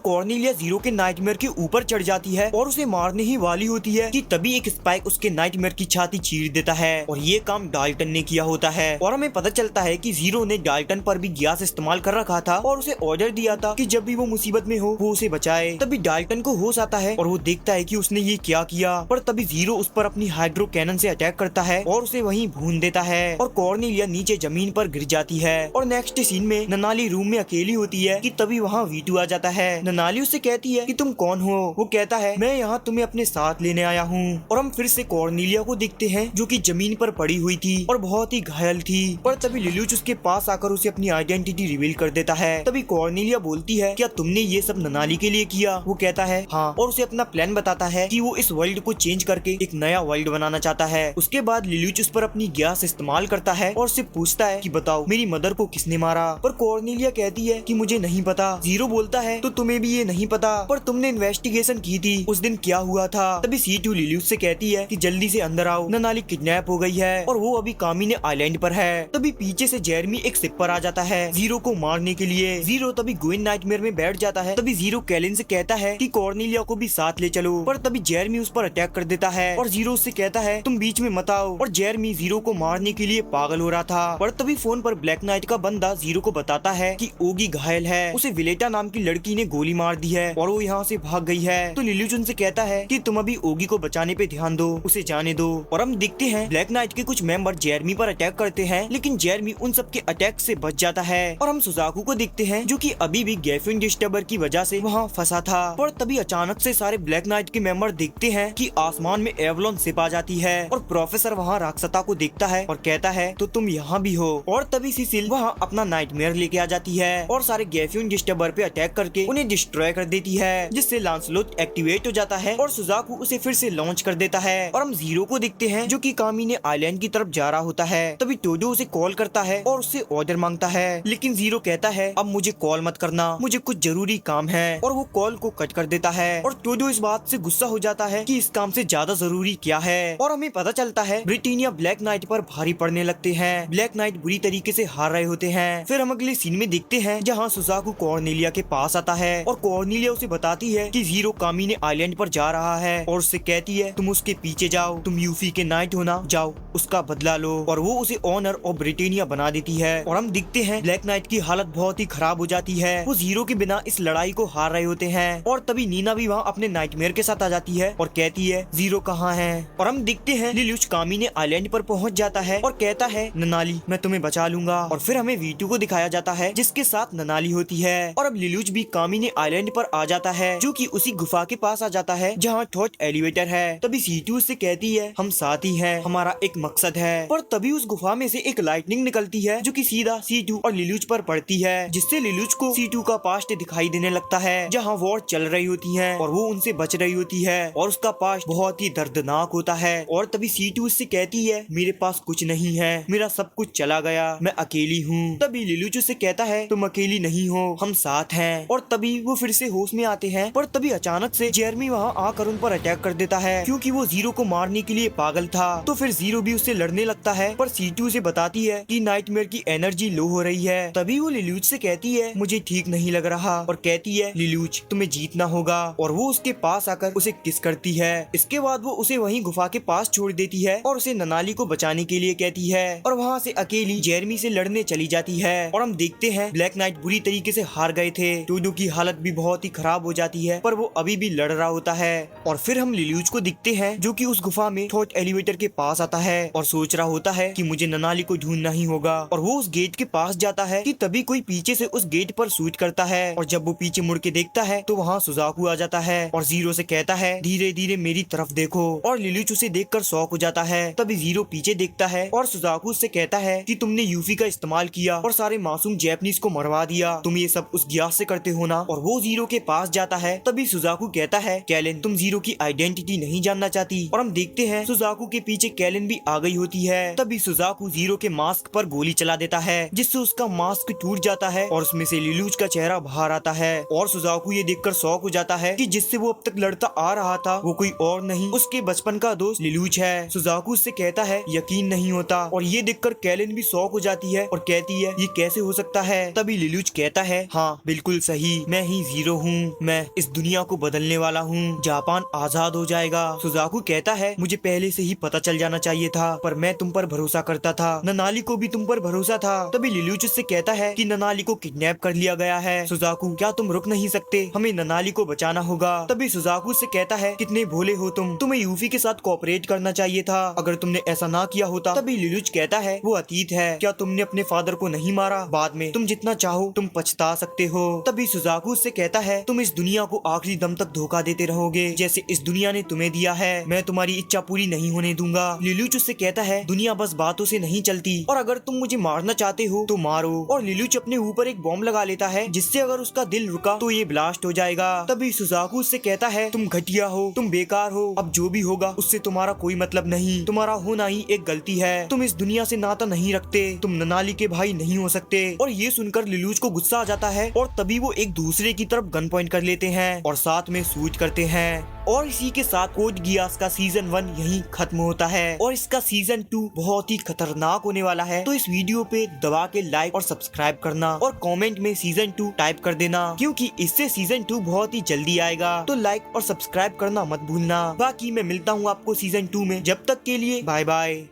कॉर्नेलिया जीरो के नाइटमेयर के ऊपर चढ़ जाती है और उसे मारने ही वाली होती है कि तभी एक स्पाइक उसके नाइटमेयर की छाती चीर देता है और ये काम डाल्टन ने किया होता है। और हमें पता चलता है कि जीरो ने डाल्टन पर भी गैस इस्तेमाल कर रखा था और उसे ऑर्डर दिया था कि जब भी वो मुसीबत में हो वो उसे बचाए। तभी डाल्टन को होश आता है और वो देखता है कि उसने ये क्या किया, पर तभी जीरो उस पर अपनी हाइड्रो कैनन से अटैक करता है और उसे वहीं भून देता है और कॉर्नेलिया नीचे जमीन पर गिर जाती है। और नेक्स्ट सीन में ननाली रूम में अकेली होती है कि तभी वहाँ वीटू आ जाता है। ननाली उससे कहती है कि तुम कौन हो? वो कहता है मैं यहाँ तुम्हें अपने साथ लेने आया हूँ। और हम फिर से कॉर्नेलिया को देखते हैं जो कि जमीन पर पड़ी हुई थी और बहुत ही घायल थी, पर तभी लिलुच उसके पास आकर उसे अपनी आइडेंटिटी रिवील कर देता है। तभी कॉर्नेलिया बोलती है क्या तुमने ये सब ननाली के लिए किया? वो कहता है हाँ, और उसे अपना प्लान बताता है कि वो इस वर्ल्ड को चेंज करके एक नया वर्ल्ड बनाना चाहता है। उसके बाद लिलुच उस पर अपनी गैस इस्तेमाल करता है और उससे पूछता है कि बताओ मेरी मदर को किसने मारा? पर कॉर्नेलिया कहती है कि मुझे नहीं पता। जीरो बोलता है तो तुम्हें भी ये नहीं पता, पर तुमने इन्वेस्टिगेशन की थी, उस दिन क्या हुआ था? तभी C2 लिलुच से कहती है कि जल्दी से अंदर आओ, ननाली किडनैप हो गई है और वो अभी कामिने आइलैंड पर है। तभी पीछे से जेरमी एक शिप पर आ जाता है जीरो को मारने के लिए। जीरो तभी गोइन नाइटमेयर में बैठ जाता है। तभी जीरो कैलिन से कहता है कि कॉर्नेलिया को भी साथ ले चलो, पर तभी जेरमी उस पर अटैक कर देता है और जीरो उससे कहता है तुम बीच में मत आओ। और जेरमी जीरो को मारने के लिए पागल हो रहा था, पर तभी फोन पर ब्लैक नाइट का बंदा जीरो को बताता है कि ओगी घायल है, उसे विलेटा नाम की लड़की ने गोली मार दी है और वो यहाँ से भाग गई है। तो लिलुच उनसे कहता है कि तुम अभी ओगी को बचाने पे ध्यान दो, उसे जाने दो। और हम देखते हैं ब्लैक नाइट के कुछ मेंबर जेरमी पर अटैक करते हैं, लेकिन जेरमी उन सब के अटैक से बच जाता है। और हम सुजाकू को देखते हैं जो कि अभी भी गैफ्यून डिस्टर्बर की वजह से वहाँ फंसा था। पर तभी अचानक से सारे ब्लैक नाइट के मेंबर देखते हैं कि आसमान में एवलॉन शिप आ जाती है और प्रोफेसर वहाँ राक्षसता को देखता है और कहता है तो तुम यहाँ भी हो। और तभी सिसिल वहाँ अपना नाइटमेयर लेके आ जाती है और सारे गैफ्यून डिस्टर्बर पे अटैक करके उन्हें डिस्ट्रॉय कर देती है, जिससे लांसलोट एक्टिवेट हो जाता है और सुजाकू उसे फिर से लॉन्च कर देता है। और हम जीरो को देखते हैं जो कि कामिने आइलैंड की तरफ जा रहा होता है। तभी टोडो उसे कॉल करता है और उससे ऑर्डर मांगता है, लेकिन जीरो कहता है अब मुझे कॉल मत करना, मुझे कुछ जरूरी काम है, और वो कॉल को कट कर देता है। और टोडो इस बात से गुस्सा हो जाता है कि इस काम से ज्यादा जरूरी क्या है। और हमें पता चलता है ब्रिटेनिया ब्लैक नाइट पर भारी पड़ने लगते हैं। ब्लैक नाइट बुरी तरीके से हार रहे होते हैं। फिर हम अगले सीन में देखते हैं जहाँ सुजाकू कॉर्नेलिया के पास आता है और कॉर्नेलिया उसे बताती है कि जीरो कामिने आइलैंड पर जा रहा है और उससे कहती है तुम उसके पीछे जाओ, तुम यूफी के नाइट हो ना, जाओ उसका बदला लो। और वो उसे ऑनर ऑफ ब्रिटेनिया बना देती है। और हम दिखते हैं ब्लैक नाइट की हालत बहुत ही खराब हो जाती है। वो जीरो के बिना इस लड़ाई को हार रहे होते हैं। और तभी नीना भी वहाँ अपने नाइटमेयर के साथ आ जाती है और कहती है जीरो कहाँ है। और हम दिखते हैं लिलुच कामिने आइलैंड पर पहुँच जाता है और कहता है ननाली मैं तुम्हें बचा लूंगा। और फिर हमें वीटू को दिखाया जाता है जिसके साथ ननाली होती है। और अब लिलुच भी कामिने आइलैंड पर आ जाता है जो कि उसी गुफा के पास आ जाता है जहाँ थॉट एलिवेटर है। तभी सीटू उससे कहती है हम साथ ही हैं, हमारा एक मकसद है। पर तभी उस गुफा में से एक लाइटनिंग निकलती है जो कि सीधा सीटू और लिलुच पर पड़ती है, जिससे लिलुच को सीटू का पास्ट दिखाई देने लगता है जहाँ वॉर चल रही होती है और वो उनसे बच रही होती है और उसका पास्ट बहुत ही दर्दनाक होता है। और तभी सीटू उससे कहती है मेरे पास कुछ नहीं है, मेरा सब कुछ चला गया, मैं अकेली हूँ। तभी लिलुच उससे कहता है तुम अकेली नहीं हो, हम साथ हैं। और तभी वो फिर से होश में आते हैं। पर तभी अचानक से जेरमी वहाँ आकर उन पर अटैक कर देता है क्योंकि वो जीरो को मारने के लिए पागल था। तो फिर जीरो भी उससे लड़ने लगता है पर सीटू उसे बताती है कि नाइटमेयर की एनर्जी लो हो रही है। तभी वो लिलुच से कहती है मुझे ठीक नहीं लग रहा और कहती है लिलुच तुम्हें जीतना होगा। और वो उसके पास आकर उसे किस करती है। इसके बाद वो उसे वहीं गुफा के पास छोड़ देती है और उसे ननाली को बचाने के लिए कहती है और वहाँ से अकेली जेरमी से लड़ने चली जाती है। और हम देखते हैं ब्लैक नाइट बुरी तरीके से हार गए थे। टोडो की हालत भी बहुत ही खराब हो जाती है पर वो अभी भी लड़ रहा होता है। और फिर हम लिलुच को दिखते हैं जो कि उस गुफा में थॉट एलिवेटर के पास आता है और सोच रहा होता है कि मुझे ननाली को ढूंढना ही होगा। और वो उस गेट के पास जाता है कि तभी कोई पीछे से उस गेट पर शूट करता है। और जब वो पीछे मुड़ के देखता है तो वहाँ सुजाकू आ जाता है और जीरो से कहता है धीरे धीरे मेरी तरफ देखो। और लिलुच उसे देखकर शॉक हो जाता है। तभी जीरो पीछे देखता है और सुजाकू से कहता है कि तुमने यूफी का इस्तेमाल किया और सारे मासूम जैपनीज को मरवा दिया, तुम ये सब उस गैस से करते हो ना। और वो जीरो के पास जाता है। तभी सुजाकू कहता है कैलन तुम जीरो की आइडेंटिटी नहीं जानना चाहती। और हम देखते हैं सुजाकू के पीछे कैलन भी आ गई होती है। तभी सुजाकू जीरो के मास्क पर गोली चला देता है जिससे उसका मास्क टूट जाता है और उसमें से लिलुच का चेहरा बाहर आता है। और सुजाकू ये देखकर शॉक हो जाता है कि जिससे वो अब तक लड़ता आ रहा था वो कोई और नहीं उसके बचपन का दोस्त लिलुच है। सुजाकू उससे कहता है यकीन नहीं होता। और ये देखकर कैलन भी शॉक हो जाती है और कहती है ये कैसे हो सकता है। तभी लिलुच कहता है हाँ बिल्कुल सही, मैं ही जीरो हूँ, मैं इस दुनिया को बदलने वाला हूँ, जापान आजाद हो जाएगा। सुजाकू कहता है मुझे पहले से ही पता चल जाना चाहिए था पर मैं तुम पर भरोसा करता था, ननाली को भी तुम पर भरोसा था। तभी लिलुच उससे कहता है कि ननाली को किडनैप कर लिया गया है। सुजाकू क्या तुम रुक नहीं सकते, हमें ननाली को बचाना होगा। तभी सुजाकू से कहता है कितने भोले हो तुम, तुम्हें यूफी के साथ कोऑपरेट करना चाहिए था, अगर तुमने ऐसा ना किया होता। तभी लिलुच कहता है वो अतीत है, क्या तुमने अपने फादर को नहीं मारा, बाद में तुम जितना चाहो तुम पछता सकते हो। तभी सुजाकू से कहता है तुम इस दुनिया को आखिरी दम तक धोखा देते रहोगे जैसे इस दुनिया ने तुम्हें दिया है, मैं तुम्हारी इच्छा पूरी नहीं होने दूंगा। लिलुच उससे कहता है दुनिया बस बातों से नहीं चलती और अगर तुम मुझे मारना चाहते हो तो मारो। और लिलुच अपने ऊपर एक बॉम्ब लगा लेता है जिससे अगर उसका दिल रुका तो ये ब्लास्ट हो जाएगा। तभी सुजाकू उससे कहता है तुम घटिया हो, तुम बेकार हो, अब जो भी होगा उससे तुम्हारा कोई मतलब नहीं, तुम्हारा होना ही एक गलती है, तुम इस दुनिया से नाता नहीं रखते, तुम ननाली के भाई नहीं हो सकते। और ये सुनकर लिलुच को गुस्सा आ जाता है और तभी वो एक दूसरे की तरफ गन पॉइंट कर लेते हैं और साथ में शूट करते हैं। और इसी के साथ कोड गियास का सीजन 1 यहीं खत्म होता है और इसका सीजन 2 बहुत ही खतरनाक होने वाला है। तो इस वीडियो पे दबा के लाइक और सब्सक्राइब करना और कमेंट में सीजन 2 टाइप कर देना क्योंकि इससे सीजन 2 बहुत ही जल्दी आएगा। तो लाइक और सब्सक्राइब करना मत भूलना। बाकी मैं मिलता हूँ आपको सीजन 2 में, जब तक के लिए बाय बाय।